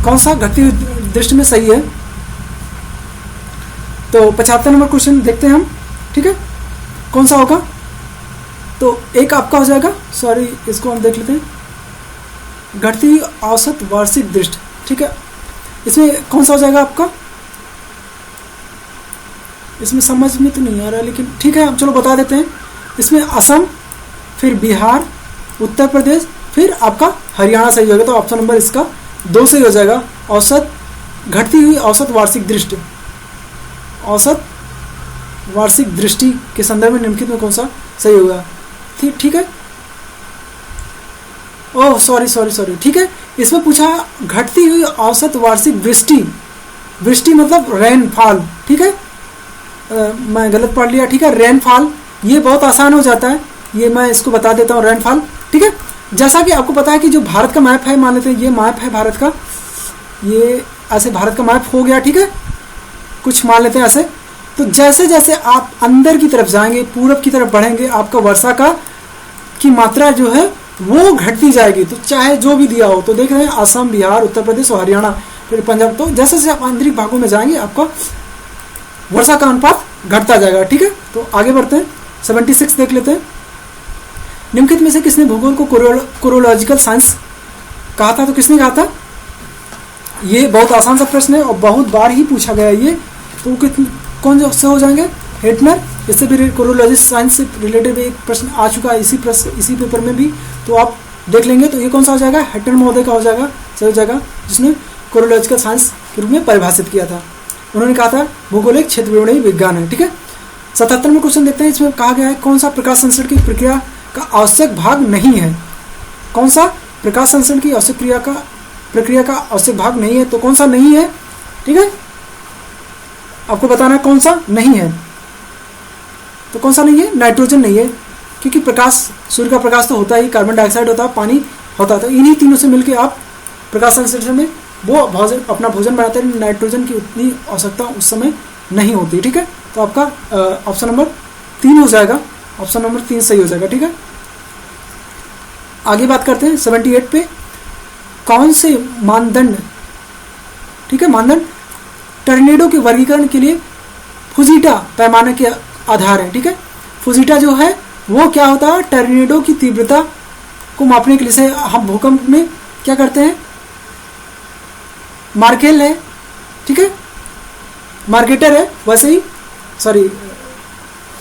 कौन सा घटती हुई दृष्टि में सही है? तो 75 नंबर क्वेश्चन देखते हैं हम, ठीक है, कौन सा होगा? तो एक आपका हो जाएगा, सॉरी इसको हम देख लेते हैं, घटती हुई औसत वार्षिक दृष्टि, ठीक है। इसमें कौन सा हो जाएगा आपका? इसमें समझ में तो नहीं आ रहा, लेकिन ठीक है हम चलो बता देते हैं। इसमें असम, फिर बिहार, उत्तर प्रदेश, फिर आपका हरियाणा सही होगा। तो ऑप्शन नंबर इसका 2 सही हो जाएगा। औसत, घटती हुई औसत वार्षिक दृष्टि, औसत वार्षिक दृष्टि के संदर्भ में निम्नलिखित में कौन सा सही होगा? ठीक है। ओह सॉरी, ठीक है। इसमें पूछा घटती हुई औसत वार्षिक वृष्टि, वृष्टि मतलब रेनफॉल, ठीक है, मैं गलत पढ़ लिया, ठीक है। रेनफॉल ये बहुत आसान हो जाता है, ये मैं इसको बता देता हूँ, रेनफॉल, ठीक है। जैसा कि आपको पता है कि जो भारत का मैप है, मान लेते हैं ये मैप है भारत का, ये ऐसे भारत का मैप हो गया, ठीक है, कुछ मान लेते हैं ऐसे। तो जैसे जैसे आप अंदर की तरफ जाएंगे, पूरब की तरफ बढ़ेंगे, आपका वर्षा की मात्रा जो है वो घटती जाएगी। तो चाहे जो भी दिया हो, तो देख रहे हैं असम, बिहार, उत्तर प्रदेश और हरियाणा, फिर पंजाब। तो जैसे जैसे आप आंतरिक भागों में जाएंगे, आपका वर्षा का अनुपात घटता जाएगा, ठीक है। तो आगे बढ़ते हैं, 76 देख लेते हैं। निम्नलिखित में से किसने भूगोल को कोरोलॉजिकल साइंस कहा था? तो किसने कहा था? ये बहुत आसान सा प्रश्न है और बहुत बार ही पूछा गया है ये। तो कौन से हो जाएंगे? हेटनर। इससे भी कोरोलॉजी साइंस से रिलेटेड एक प्रश्न आ चुका है इसी पेपर में भी, तो आप देख लेंगे। तो ये कौन सा हो जाएगा? हेटनर महोदय का हो जाएगा, सही हो जाएगा, जिसने कोरोलॉजिकल साइंस के रूप में परिभाषित किया था। उन्होंने कहा था भूगोल एक क्षेत्र विवरणीय विज्ञान है, ठीक है। 77 में क्वेश्चन देखते हैं। इसमें कहा गया है कौन सा प्रकाश संश्लेषण की प्रक्रिया का आवश्यक भाग नहीं है? कौन सा प्रकाश संश्लेषण की आवश्यक प्रक्रिया का आवश्यक भाग नहीं है? तो कौन सा नहीं है, ठीक है, आपको बताना है कौन सा नहीं है। तो कौन सा नहीं है? नाइट्रोजन नहीं है, क्योंकि प्रकाश, सूर्य का प्रकाश तो होता ही, कार्बन डाइऑक्साइड होता है, पानी होता है, तो इन्हीं तीनों से मिलकर आप प्रकाश संश्लेषण में वो अपना भोजन बनाते हैं। नाइट्रोजन की उतनी आवश्यकता उस समय नहीं होती, ठीक है। तो आपका ऑप्शन नंबर 3 हो जाएगा, ऑप्शन नंबर 3 सही हो जाएगा, ठीक है। आगे बात करते हैं 78 पे, कौन से मानदंड, ठीक है, मानदंड टर्नेडो के वर्गीकरण के लिए फुजीटा पैमाने के आधार है, ठीक है। फुजीटा जो है वो क्या होता है? टर्नेडो की तीव्रता को मापने के लिए हम भूकंप में क्या करते हैं? मार्केल है, ठीक है, मार्केटर है, वैसे ही सॉरी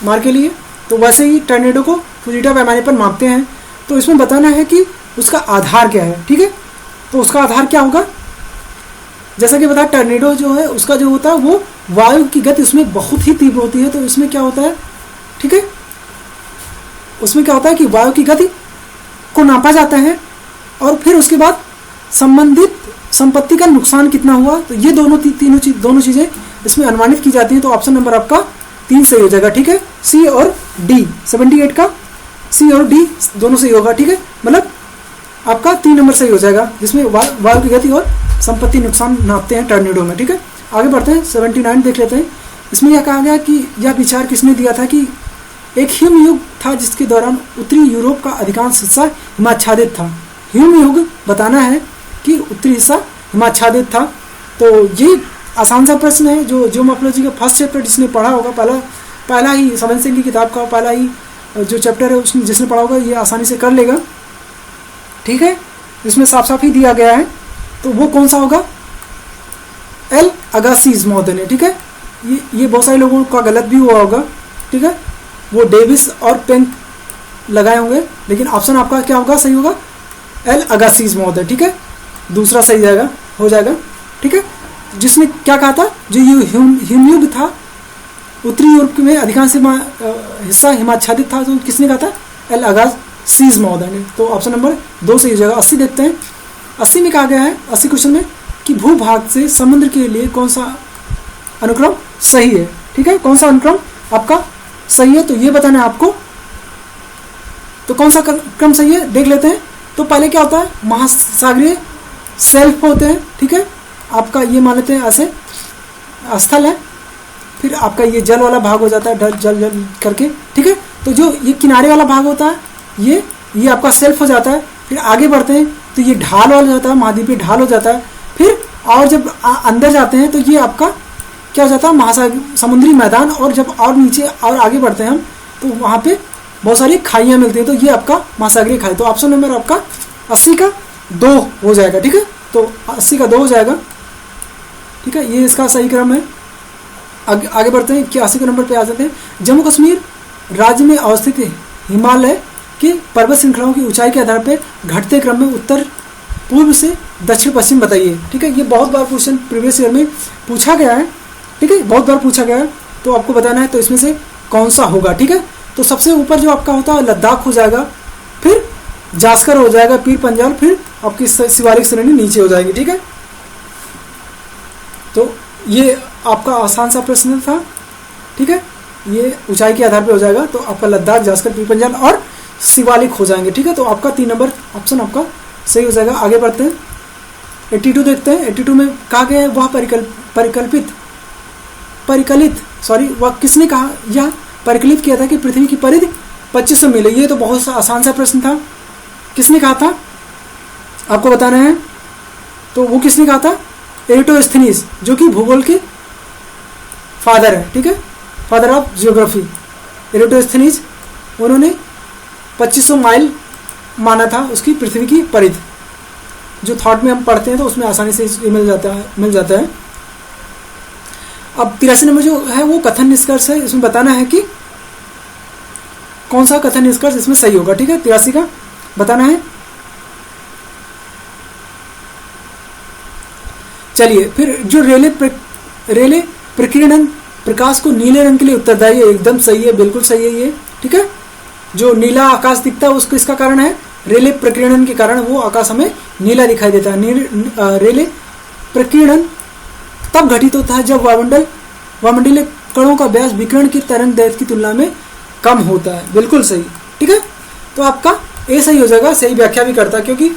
मार्केल ही है, तो वैसे ही टर्नेडो को फुजीटा पैमाने पर मापते हैं। तो इसमें बताना है कि उसका आधार क्या है, ठीक है। तो उसका आधार क्या होगा? जैसा कि बताया टर्नेडो जो है उसका जो होता है वो वायु की गति उसमें बहुत ही तीव्र होती है। तो इसमें क्या होता है, ठीक है, उसमें क्या होता है कि वायु की गति को नापा जाता है और फिर उसके बाद संबंधित संपत्ति का नुकसान कितना हुआ, तो ये दोनों चीजें इसमें अनुमानित की जाती हैं। तो ऑप्शन नंबर आपका 3 सही हो जाएगा, ठीक है। सी और डी, 78 का सी और डी दोनों सही होगा, ठीक है, मतलब आपका 3 नंबर सही हो जाएगा, जिसमें वायु की गति और संपत्ति नुकसान नापते हैं टर्नेडो में, ठीक है। आगे बढ़ते हैं, 79 देख लेते हैं। इसमें यह कहा गया कि यह विचार किसने दिया था कि एक हिमयुग था जिसके दौरान उत्तरी यूरोप का अधिकांश हिस्सा हिमाच्छादित था। हिमयुग बताना है कि उत्तरी हिस्सा हिमाच्छादित था। तो ये आसान सा प्रश्न है, जो जियोमॉर्फोलॉजी का फर्स्ट चैप्टर जिसने पढ़ा होगा, पहला पहला ही 7th सिंह की किताब का पहला ही जो चैप्टर है उसने जिसने पढ़ा होगा ये आसानी से कर लेगा, ठीक है। इसमें साफ साफ ही दिया गया है, तो वो कौन सा होगा, एल अगासीज महोदय ने, ठीक है। ये बहुत सारे लोगों का गलत भी हुआ होगा, ठीक है, वो डेविस और पेंक लगाए होंगे, लेकिन ऑप्शन आपका क्या होगा, सही होगा एल अगासीज महोदय, ठीक है, दूसरा सही जाएगा हो जाएगा, ठीक है। जिसने क्या कहा था, जो हिमयुग था उत्तरी यूरोप में अधिकांश हिस्सा हिमाच्छादित था, तो किसने कहा था, एल अगासीज महोदय ने। तो ऑप्शन नंबर 2 सही हो जाएगा। 80 देखते हैं, 80 में कहा गया है, 80 क्वेश्चन में कि भूभाग से समुद्र के लिए कौन सा अनुक्रम सही है, ठीक है, कौन सा अनुक्रम आपका सही है, तो ये बताना है आपको। तो कौन सा क्रम सही है देख लेते हैं। तो पहले क्या होता है, महासागरीय सेल्फ होते हैं, ठीक है, आपका ये मान लेते हैं ऐसे स्थल है, फिर आपका ये जल वाला भाग हो जाता है, जल करके, ठीक है। तो जो ये किनारे वाला भाग होता है ये आपका सेल्फ हो जाता है। फिर आगे बढ़ते हैं तो ये ढाल वाला हो जाता है, महाद्वीपीय ढाल हो जाता है। फिर और जब अंदर जाते हैं तो ये आपका क्या हो जाता है, महासागर समुद्री मैदान। और जब और नीचे और आगे बढ़ते हैं हम तो वहाँ पे बहुत सारी खाइयाँ मिलती हैं, तो ये आपका महासागरीय खाई। तो ऑप्शन नंबर आपका 80 का 2 हो जाएगा, ठीक है। तो 80 का 2 हो जाएगा, ठीक है, ये इसका सही क्रम है। आगे बढ़ते हैं, 81 नंबर पे आ जाते हैं। जम्मू कश्मीर राज्य में अवस्थित हिमालय के पर्वत श्रृंखलाओं की ऊंचाई के आधार पर घटते क्रम में उत्तर पूर्व से दक्षिण पश्चिम बताइए, ठीक है। ये बहुत बार क्वेश्चन प्रीवियस ईयर में पूछा गया है, ठीक है, बहुत बार पूछा गया है, तो आपको बताना है तो इसमें से कौन सा होगा, ठीक है। तो सबसे ऊपर जो आपका होता है लद्दाख हो जाएगा, फिर जास्कर हो जाएगा, पीर पंजाल, फिर आपकी शिवालिक श्रेणी नीचे हो जाएगी, ठीक है। तो ये आपका आसान सा प्रश्न था, ठीक है, ये ऊंचाई के आधार पे हो जाएगा। तो आपका लद्दाख, जास्कर, पीर पंजाल और शिवालिक हो जाएंगे, ठीक है। तो आपका 3 नंबर ऑप्शन आपका सही हो जाएगा। आगे बढ़ते हैं, 82 देखते हैं। 82 में कहा गया है वह वह किसने कहा, यह परिकलित किया था कि पृथ्वी की परिधि 2500 मील है। ये तो बहुत आसान सा प्रश्न था, किसने कहा था आपको बताना है। तो वो किसने कहा था, एरिटोस्थेनीज, जो कि भूगोल के फादर है, ठीक है, फादर ऑफ जियोग्राफी। एरिटोस्थेनीज, उन्होंने 2500 माइल माना था उसकी पृथ्वी की परिधि। जो थॉट में हम पढ़ते हैं तो उसमें आसानी से मिल जाता है। अब 83 नंबर जो है वो कथन निष्कर्ष है। इसमें बताना है कि कौन सा कथन निष्कर्ष इसमें सही होगा, ठीक है। 83 का बताना है। चलिए, फिर जो रेले प्रकीर्णन प्रकाश को नीले रंग के लिए उत्तरदायी है, एकदम सही है, बिल्कुल सही है ये, ठीक है। जो नीला आकाश दिखता है उसको इसका कारण है रेले प्रकीर्णन के कारण वो आकाश हमें नीला दिखाई देता है। रेले प्रकीर्णन तब घटित होता है जब वायुमंडलीय कणों का व्यास विकिरण की तरंग दैर्घ्य की तुलना में कम होता है, बिल्कुल सही, ठीक है। तो आपका ए सही हो जाएगा, सही व्याख्या भी करता है, क्योंकि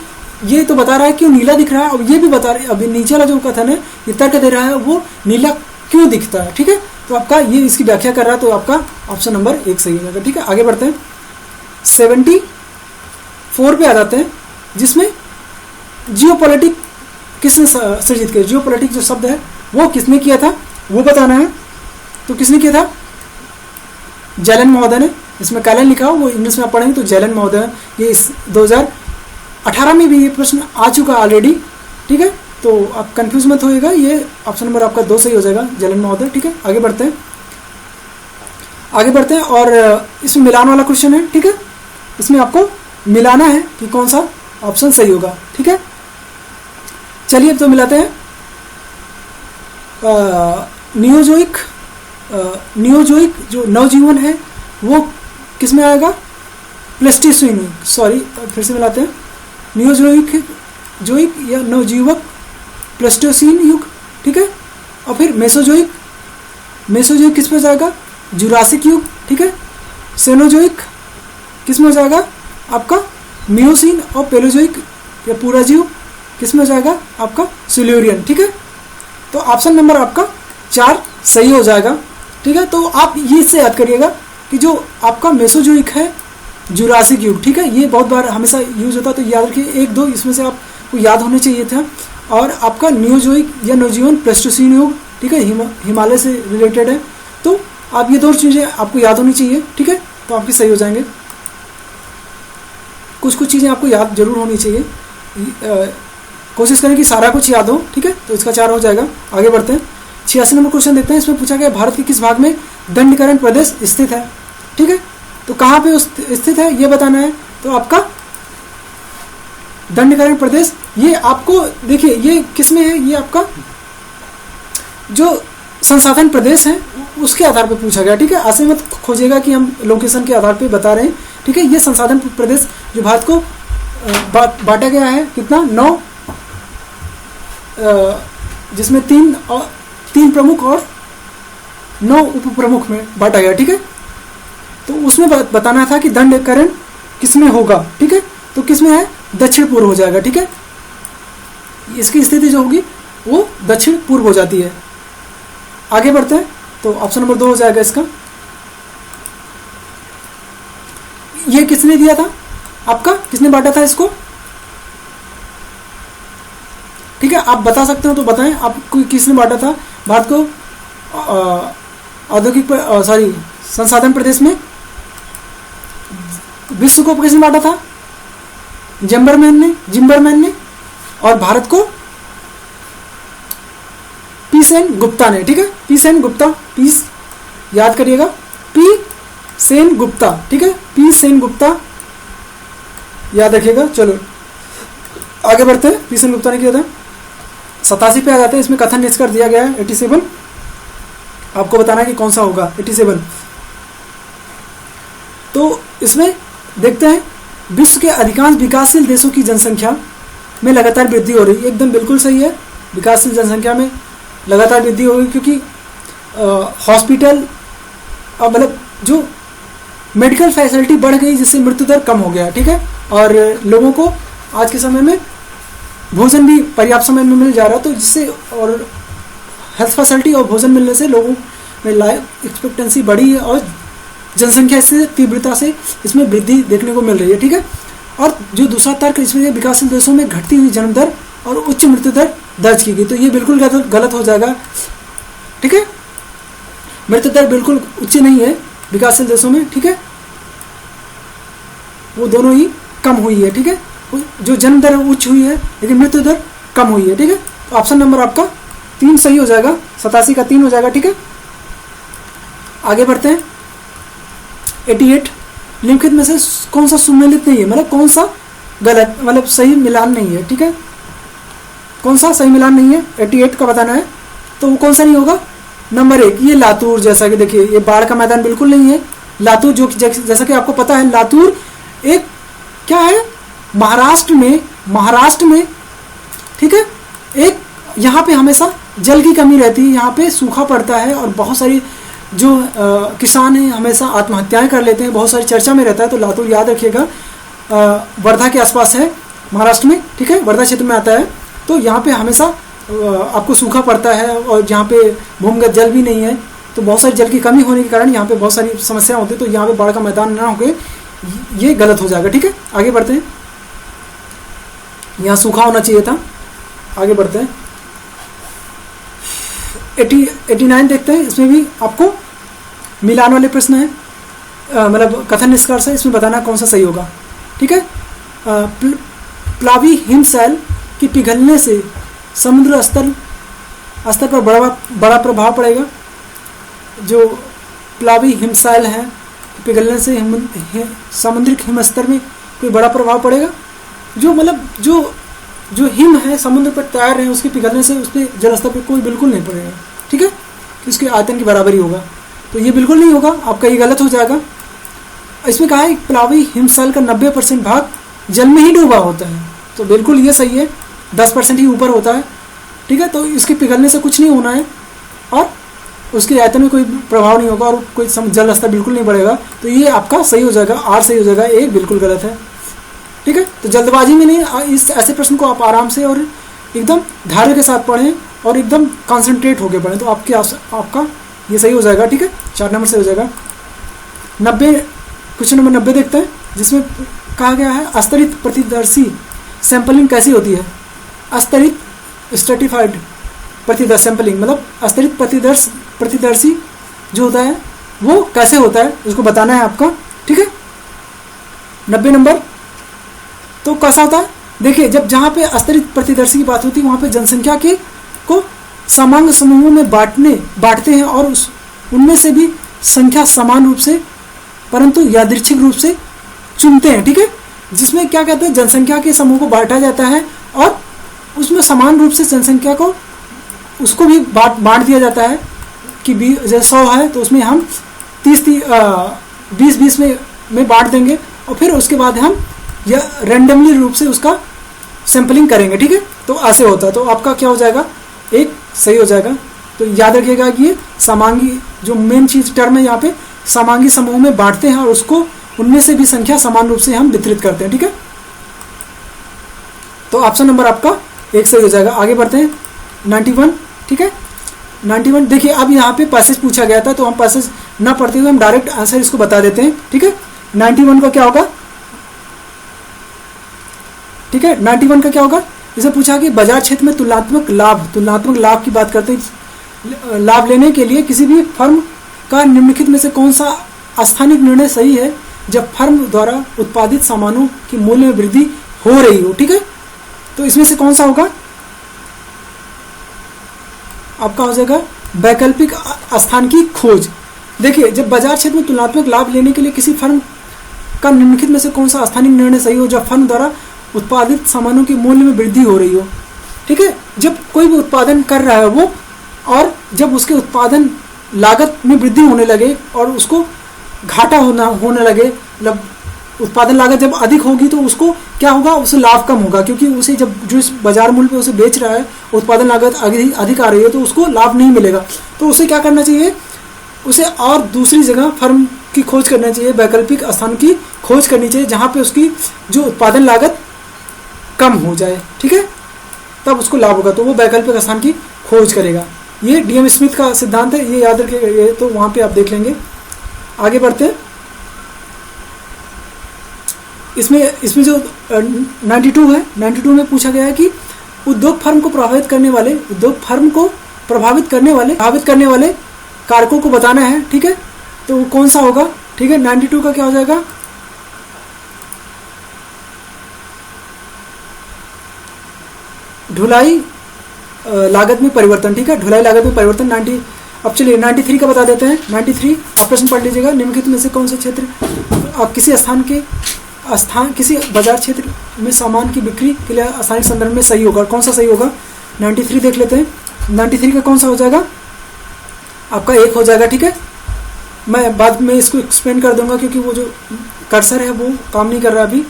ये तो बता रहा है क्यों नीला दिख रहा है, और ये भी बता रहा है, अभी नीचे वाला जो कथन है ये तर्क दे रहा है वो नीला क्यों दिखता है, ठीक है। तो आपका ये इसकी व्याख्या कर रहा है, तो आपका ऑप्शन नंबर 1 सही हो जाएगा, ठीक है। आगे बढ़ते हैं, 74 पे आ जाते हैं, जिसमें जियोपॉलिटिक किसने सृजित किया। जियोपॉलिटिक जो शब्द है वो किसने किया था वो बताना है। तो किसने किया था, जैलन महोदय ने। इसमें कैलन लिखा हो, वो इंग्लिश में आप पढ़ेंगे तो जैलन महोदय। ये इस 2018 में भी ये प्रश्न आ चुका ऑलरेडी, ठीक है। तो आप कंफ्यूज मत होइएगा, ये ऑप्शन नंबर आपका 2 सही हो जाएगा, जैलन महोदय, ठीक है। आगे बढ़ते हैं और इसमें मिलान वाला क्वेश्चन है, ठीक है। इसमें आपको मिलाना है कि कौन सा ऑप्शन सही होगा, ठीक है। चलिए अब तो मिलाते हैं। नियोजोइक जो नवजीवन है वो किस में आएगा, प्लेस्टोसीन, सॉरी फिर से मिलाते हैं। नियोजोइक या नवजीवक प्लेस्टोसीन युग, ठीक है। और फिर मेसोजोइक किस में जाएगा, जुरासिक युग, ठीक है। सेनोजोइक किस में हो जाएगा आपका मियोसीन, और पेलोजोइक या पूराजीव किस में हो जाएगा आपका सिल्यूरियन, ठीक है। तो ऑप्शन नंबर आपका 4 सही हो जाएगा, ठीक है। तो आप ये इससे याद करिएगा कि जो आपका मेसोजोइक है जुरासिक युग, ठीक है, ये बहुत बार हमेशा यूज होता है, तो याद रखिए 1-2 इसमें से आपको याद होने चाहिए था। और आपका नियोजोइक या नवजीवन प्लेस्टोसीन युग, ठीक है, हिमालय से रिलेटेड है। तो आप ये 2 चीज़ें आपको याद होनी चाहिए, ठीक है, तो आपके सही हो जाएंगे। कुछ चीज़ें आपको याद जरूर होनी चाहिए, कोशिश करें कि सारा कुछ याद हो, ठीक है, तो इसका 4 हो जाएगा। आगे बढ़ते हैं, 86 नंबर क्वेश्चन देखते हैं। इसमें पूछा गया भारत के किस भाग में दंडीकरण प्रदेश स्थित है, ठीक है, तो कहाँ पे स्थित है ये बताना है। तो आपका दंडीकरण प्रदेश ये आपको देखिए ये किस में है, ये आपका जो संसाधन प्रदेश है उसके आधार पर पूछा गया, ठीक है, ऐसे मत खोजिएगा कि हम लोकेशन के आधार पर बता रहे हैं, ठीक है। ये संसाधन प्रदेश जो भारत को बांटा गया है कितना 9, जिसमें 3 प्रमुख और 9 उप प्रमुख में बांटा गया, ठीक है। तो उसमें बताना था कि दंडीकरण किसमें होगा, ठीक है, तो किसमें है, दक्षिण पूर्व हो जाएगा, ठीक है। इसकी स्थिति जो होगी वो दक्षिण पूर्व हो जाती है। आगे बढ़ते हैं, तो ऑप्शन नंबर 2 हो जाएगा इसका। ये किसने दिया था आपका, किसने बांटा था इसको, ठीक है, आप बता सकते हो तो बताएं आपको किसने बांटा था भारत को औद्योगिक संसाधन प्रदेश में। विश्व को किसने बांटा था, जिम्बरमैन ने, और भारत को पी सेन गुप्ता ने, ठीक है, पी सेन गुप्ता, पीस याद करिएगा, पी सेन गुप्ता, ठीक है, पी सेन गुप्ता याद रखिएगा। चलो आगे बढ़ते हैं, पी सेन गुप्ता ने किया था। 87 पे आ जाते हैं, इसमें कथन निष्कर्ष दिया गया है 87, आपको बताना है कि कौन सा होगा 87। तो इसमें देखते हैं, विश्व के अधिकांश विकासशील देशों की जनसंख्या में लगातार वृद्धि हो रही है, एकदम बिल्कुल सही है, विकासशील जनसंख्या में लगातार वृद्धि हो रही, क्योंकि हॉस्पिटल मतलब जो मेडिकल फैसिलिटी बढ़ गई, जिससे मृत्यु दर कम हो गया, ठीक है, और लोगों को आज के समय में भोजन भी पर्याप्त समय में मिल जा रहा है, तो जिससे और हेल्थ फैसिलिटी और भोजन मिलने से लोगों में लाइफ एक्सपेक्टेंसी बढ़ी है और जनसंख्या से तीव्रता से इसमें वृद्धि देखने को मिल रही है, ठीक है। और जो दूसरा तर्क इसमें विकासशील देशों में घटती हुई जन्म दर और उच्च मृत्यु दर दर्ज की गई, तो ये बिल्कुल गलत हो जाएगा, ठीक है। मृत्यु दर बिल्कुल उच्च नहीं है विकासशील देशों में, ठीक है, वो दोनों ही कम हुई है, ठीक है, जो जन्म दर उच्च हुई है लेकिन मृत्यु दर कम हुई है, ठीक है। तो ऑप्शन नंबर आपका 3 सही हो जाएगा, 87 का 3 हो जाएगा, ठीक है। आगे बढ़ते हैं, 88 निम्नलिखित में से कौन सा सुमेलित नहीं है, मतलब कौन सा गलत, मतलब सही मिलान नहीं है, ठीक है, कौन सा सही मिलान नहीं है 88 का बताना है। तो वो कौन सा नहीं होगा, नंबर 1 ये लातूर, जैसा कि देखिए ये बाढ़ का मैदान बिल्कुल नहीं है। लातूर जो जैसा कि आपको पता है, लातूर एक क्या है, महाराष्ट्र में, ठीक है, एक यहाँ पे हमेशा जल की कमी रहती है, यहाँ पे सूखा पड़ता है और बहुत सारी जो किसान हैं हमेशा आत्महत्याएं कर लेते हैं, बहुत सारी चर्चा में रहता है। तो लातूर याद रखिएगा, वर्धा के आसपास है महाराष्ट्र में, ठीक है, वर्धा क्षेत्र में आता है। तो यहाँ पे हमेशा आपको सूखा पड़ता है और यहाँ पे भूमिगत जल भी नहीं है, तो बहुत सारी जल की कमी होने के कारण यहाँ पे बहुत सारी समस्या होती है। तो यहाँ पे बाढ़ का मैदान ना होकर ये गलत हो जाएगा, ठीक है। आगे बढ़ते हैं, यहाँ सूखा होना चाहिए था। आगे बढ़ते हैं, 89 देखते हैं, इसमें भी आपको मिलान वाले प्रश्न है, मतलब कथन निष्कर्ष है, इसमें बताना कौन सा सही होगा, ठीक है। प्लावी हिमशैल के पिघलने से समुद्र स्तर पर बड़ा प्रभाव पड़ेगा। जो प्लावी हिमशैल है पिघलने से समुद्रिक हिम स्तर में कोई बड़ा प्रभाव पड़ेगा। जो मतलब जो हिम है समुद्र पर तैर रहे हैं, उसके पिघलने से उस पर जल स्तर पर कोई बिल्कुल नहीं पड़ेगा, ठीक है, इसके आयतन की बराबरी होगा। तो ये बिल्कुल नहीं होगा, आपका ये गलत हो जाएगा। इसमें कहा है प्लावी हिमशैल का 90% भाग जल में ही डूबा होता है, तो बिल्कुल ये सही है, 10% ही ऊपर होता है, ठीक है। तो इसके पिघलने से कुछ नहीं होना है और उसके आयतन में कोई प्रभाव नहीं होगा और कोई जल स्तर बिल्कुल नहीं बढ़ेगा। तो ये आपका सही हो जाएगा, आर सही हो जाएगा, एक बिल्कुल गलत है, ठीक है। तो जल्दबाजी में नहीं, इस ऐसे प्रश्न को आप आराम से और एकदम धैर्य के साथ पढ़ें और एकदम कॉन्सेंट्रेट होकर पढ़ें, तो आपका ये सही हो जाएगा, ठीक है। 4 नंबर से हो जाएगा। 90 क्वेश्चन नंबर 90 देखते हैं, जिसमें कहा गया है अस्तरित प्रतिदर्शी सैंपलिंग कैसी होती है। अस्तरित स्ट्रेटिफाइड प्रतिदर्शी सैंपलिंग मतलब अस्तरित प्रतिदर्शी जो होता है वो कैसे होता है उसको बताना है आपका, ठीक है। 90 नंबर तो कैसा होता है, देखिए जब जहाँ पे स्तरित प्रतिदर्शी की बात होती है वहाँ पे जनसंख्या के को समांग समूहों में बांटते हैं और उनमें से भी संख्या समान रूप से परंतु यादृच्छिक रूप से चुनते हैं, ठीक है। जिसमें क्या कहते हैं, जनसंख्या के समूह को बांटा जाता है और उसमें समान रूप से जनसंख्या को उसको भी बांट दिया जाता है कि 100 है तो उसमें हम 20-20 में बांट देंगे और फिर उसके बाद हम यह रैंडमली रूप से उसका सैंपलिंग करेंगे, ठीक है। तो ऐसे होता है, तो आपका क्या हो जाएगा, एक सही हो जाएगा। तो याद रखिएगा कि ये समांगी जो मेन चीज टर्म है यहाँ पे, समांगी समूह में बांटते हैं और उसको उनमें से भी संख्या समान रूप से हम वितरित करते हैं, ठीक है। तो ऑप्शन नंबर आपका एक सही हो जाएगा। आगे बढ़ते हैं 91, ठीक है। 91 देखिए अब यहाँ पे पैसेज पूछा गया था तो हम पैसेज ना पढ़ते हुए हम डायरेक्ट आंसर इसको बता देते हैं, ठीक है। 91 का क्या होगा, ठीक है। 91 का क्या होगा, इसे पूछा कि बाजार क्षेत्र में तुलनात्मक लाभ की बात करते हैं। लाभ लेने के लिए किसी भी फर्म का निम्नलिखित में से कौन सा स्थानिक निर्णय सही है जब फर्म द्वारा उत्पादित सामानों की मूल्य में वृद्धि हो रही हो, ठीक है। तो इसमें से कौन सा होगा, आपका हो जाएगा वैकल्पिक स्थान की खोज। देखिए जब बाजार क्षेत्र में तुलनात्मक लाभ लेने के लिए किसी फर्म का निम्नलिखित में से कौन सा स्थानिक निर्णय सही हो जब फर्म द्वारा उत्पादित सामानों के मूल्य में वृद्धि हो रही हो, ठीक है। जब कोई भी उत्पादन कर रहा है वो, और जब उसके उत्पादन लागत में वृद्धि होने लगे और उसको घाटा होने लगे, मतलब उत्पादन लागत जब अधिक होगी तो उसको क्या होगा, उसे लाभ कम होगा क्योंकि उसे जब जो इस बाजार मूल्य पे उसे बेच रहा है उत्पादन लागत अधिक आ रही है तो उसको लाभ नहीं मिलेगा। तो उसे क्या करना चाहिए, उसे और दूसरी जगह फर्म की खोज करना चाहिए, वैकल्पिक स्थान की खोज करनी चाहिए जहाँ पे उसकी जो उत्पादन लागत कम हो जाए, ठीक है, तब उसको लाभ होगा। तो वो वैकल्पिक स्थान की खोज करेगा। ये DM स्मिथ का सिद्धांत है, ये याद रखिएगा, ये तो वहाँ पे आप देख लेंगे। आगे बढ़ते हैं, इसमें जो 92 है, 92 में पूछा गया है कि उद्योग फर्म को प्रभावित करने वाले कारकों को बताना है, ठीक है। तो वो कौन सा होगा, ठीक है। 92 का क्या हो जाएगा, ढुलाई लागत में परिवर्तन, ठीक है। ढुलाई लागत में परिवर्तन 90। अब चलिए 93 का बता देते हैं। 93 आप प्रश्न पढ़ लीजिएगा, निम्नलिखित में से कौन सा क्षेत्र किसी बाजार क्षेत्र में सामान की बिक्री के लिए स्थानिक संदर्भ में सही होगा, कौन सा सही होगा। 93 देख लेते हैं। 93 का कौन सा हो जाएगा, आपका एक हो जाएगा, ठीक है। मैं बाद में इसको एक्सप्लेन कर दूंगा क्योंकि वो जो कर्सर है वो काम नहीं कर रहा अभी,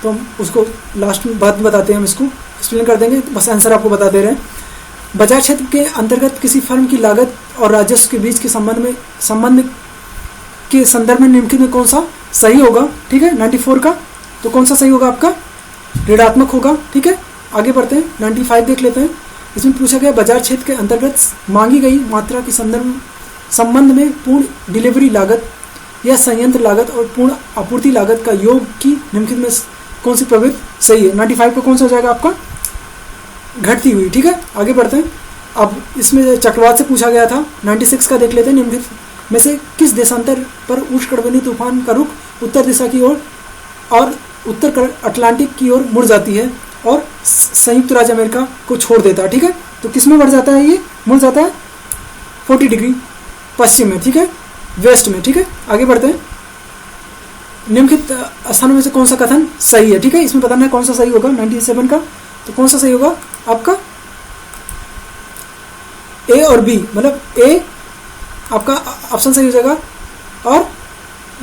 तो हम उसको लास्ट में बाद में बताते हैं, हम इसको एक्सप्लेन कर देंगे, बस आंसर आपको बता दे रहे हैं। बाजार क्षेत्र के अंतर्गत किसी फर्म की लागत और राजस्व के बीच के संबंध के संदर्भ में निम्नलिखित में कौन सा सही होगा, ठीक है। 94 का तो कौन सा सही होगा, आपका ऋणात्मक होगा, ठीक है। आगे बढ़ते हैं 95 देख लेते हैं। इसमें पूछा गया बाजार क्षेत्र के अंतर्गत मांगी गई मात्रा के संबंध में पूर्ण डिलीवरी लागत या संयंत्र लागत और पूर्ण आपूर्ति लागत का योग की निम्नलिखित में कौन सी प्रवृत्ति सही है। 95 का कौन सा हो जाएगा, आपका घटती हुई, ठीक है। आगे बढ़ते हैं। अब इसमें चक्रवात से पूछा गया था। 96 का देख लेते हैं। निम्नलिखित में से किस देशांतर पर उष्णकटिबंधीय तूफान का रुख उत्तर दिशा की ओर और उत्तर अटलांटिक की ओर मुड़ जाती है और संयुक्त राज्य अमेरिका को छोड़ देता है, ठीक है। तो किस में बढ़ जाता है, ये मुड़ जाता है 40 डिग्री पश्चिम में, ठीक है, वेस्ट में, ठीक है। आगे बढ़ते हैं। निम्नलिखित स्थानों में से कौन सा कथन सही है, ठीक है। इसमें बताना है कौन सा सही होगा। 97 का तो कौन सा सही होगा, आपका A और B, मतलब A आपका ऑप्शन सही हो जाएगा और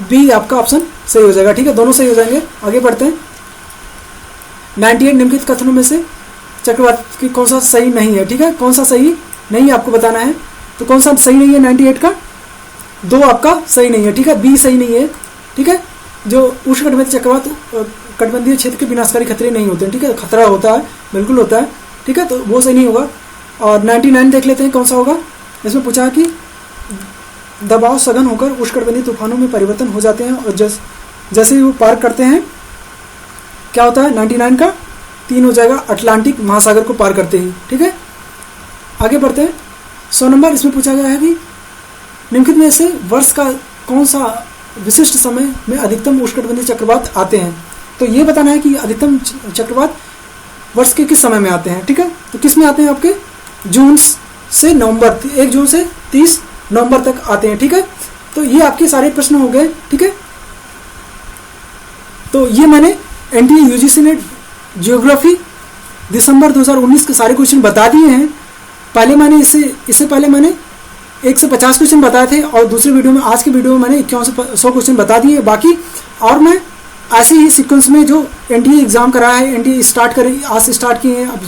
B आपका ऑप्शन सही हो जाएगा, ठीक है, दोनों सही हो जाएंगे। आगे बढ़ते हैं। 98 निम्नलिखित कथनों में से चक्रवात की कौन सा सही नहीं है, ठीक है। कौन सा सही नहीं है आपको बताना है, तो कौन सा सही नहीं है 98 का, 2 आपका सही नहीं है, ठीक है। B सही नहीं है, ठीक है। जो उष्णकटिबंधीय चक्रवात कटिबंधीय क्षेत्र के विनाशकारी खतरे नहीं होते हैं, ठीक है, खतरा होता है, बिल्कुल होता है, ठीक है, तो वो सही नहीं होगा। और 99 देख लेते हैं कौन सा होगा। इसमें पूछा कि दबाव सघन होकर उष्णकटिबंधीय तूफानों में परिवर्तन हो जाते हैं और जैसे ही वो पार करते हैं क्या होता है। 99 का 3 हो जाएगा, अटलांटिक महासागर को पार करते ही, ठीक है। आगे बढ़ते हैं। 100 नंबर, इसमें पूछा गया है कि निम्नलिखित में से वर्ष का कौन सा विशिष्ट समय में अधिकतम उष्णकटिबंधीय चक्रवात आते हैं। तो ये बताना है कि अधिकतम चक्रवात वर्ष के किस समय में आते हैं। ठीक है, तो किस में आते हैं, आपके जून से नवंबर, 1 जून से 30 नवंबर तक आते हैं। ठीक है, तो ये आपके सारे प्रश्न हो गए। ठीक है, तो ये मैंने एनटीए यूजीसी ने ज्योग्राफी दिसंबर 2019 के सारे क्वेश्चन बता दिए हैं। पहले मैंने इससे पहले मैंने 1 से 50 क्वेश्चन बताए थे और दूसरे वीडियो में, आज के वीडियो में मैंने 51 से 100 क्वेश्चन बता दिए बाकी। और मैं ऐसे ही सीक्वेंस में जो एनटीए एग्जाम करा है, एनटीए स्टार्ट करें, आज से स्टार्ट किए हैं, अब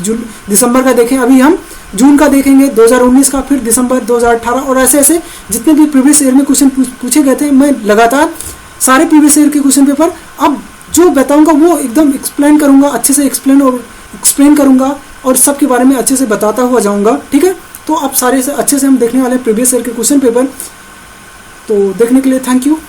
दिसंबर का देखें, अभी हम जून का देखेंगे 2019 का, फिर दिसंबर 2018 और ऐसे ऐसे जितने भी प्रीवियस ईयर में क्वेश्चन पूछे गए थे, मैं लगातार सारे प्रीवियस ईयर के क्वेश्चन पेपर अब जो बताऊंगा वो एकदम एक्सप्लेन करूंगा, अच्छे से एक्सप्लेन करूंगा और सबके बारे में अच्छे से बताता हुआ जाऊंगा। ठीक है, तो अब सारे से अच्छे से हम देखने वाले हैं प्रीवियस ईयर के क्वेश्चन पेपर। तो देखने के लिए थैंक यू।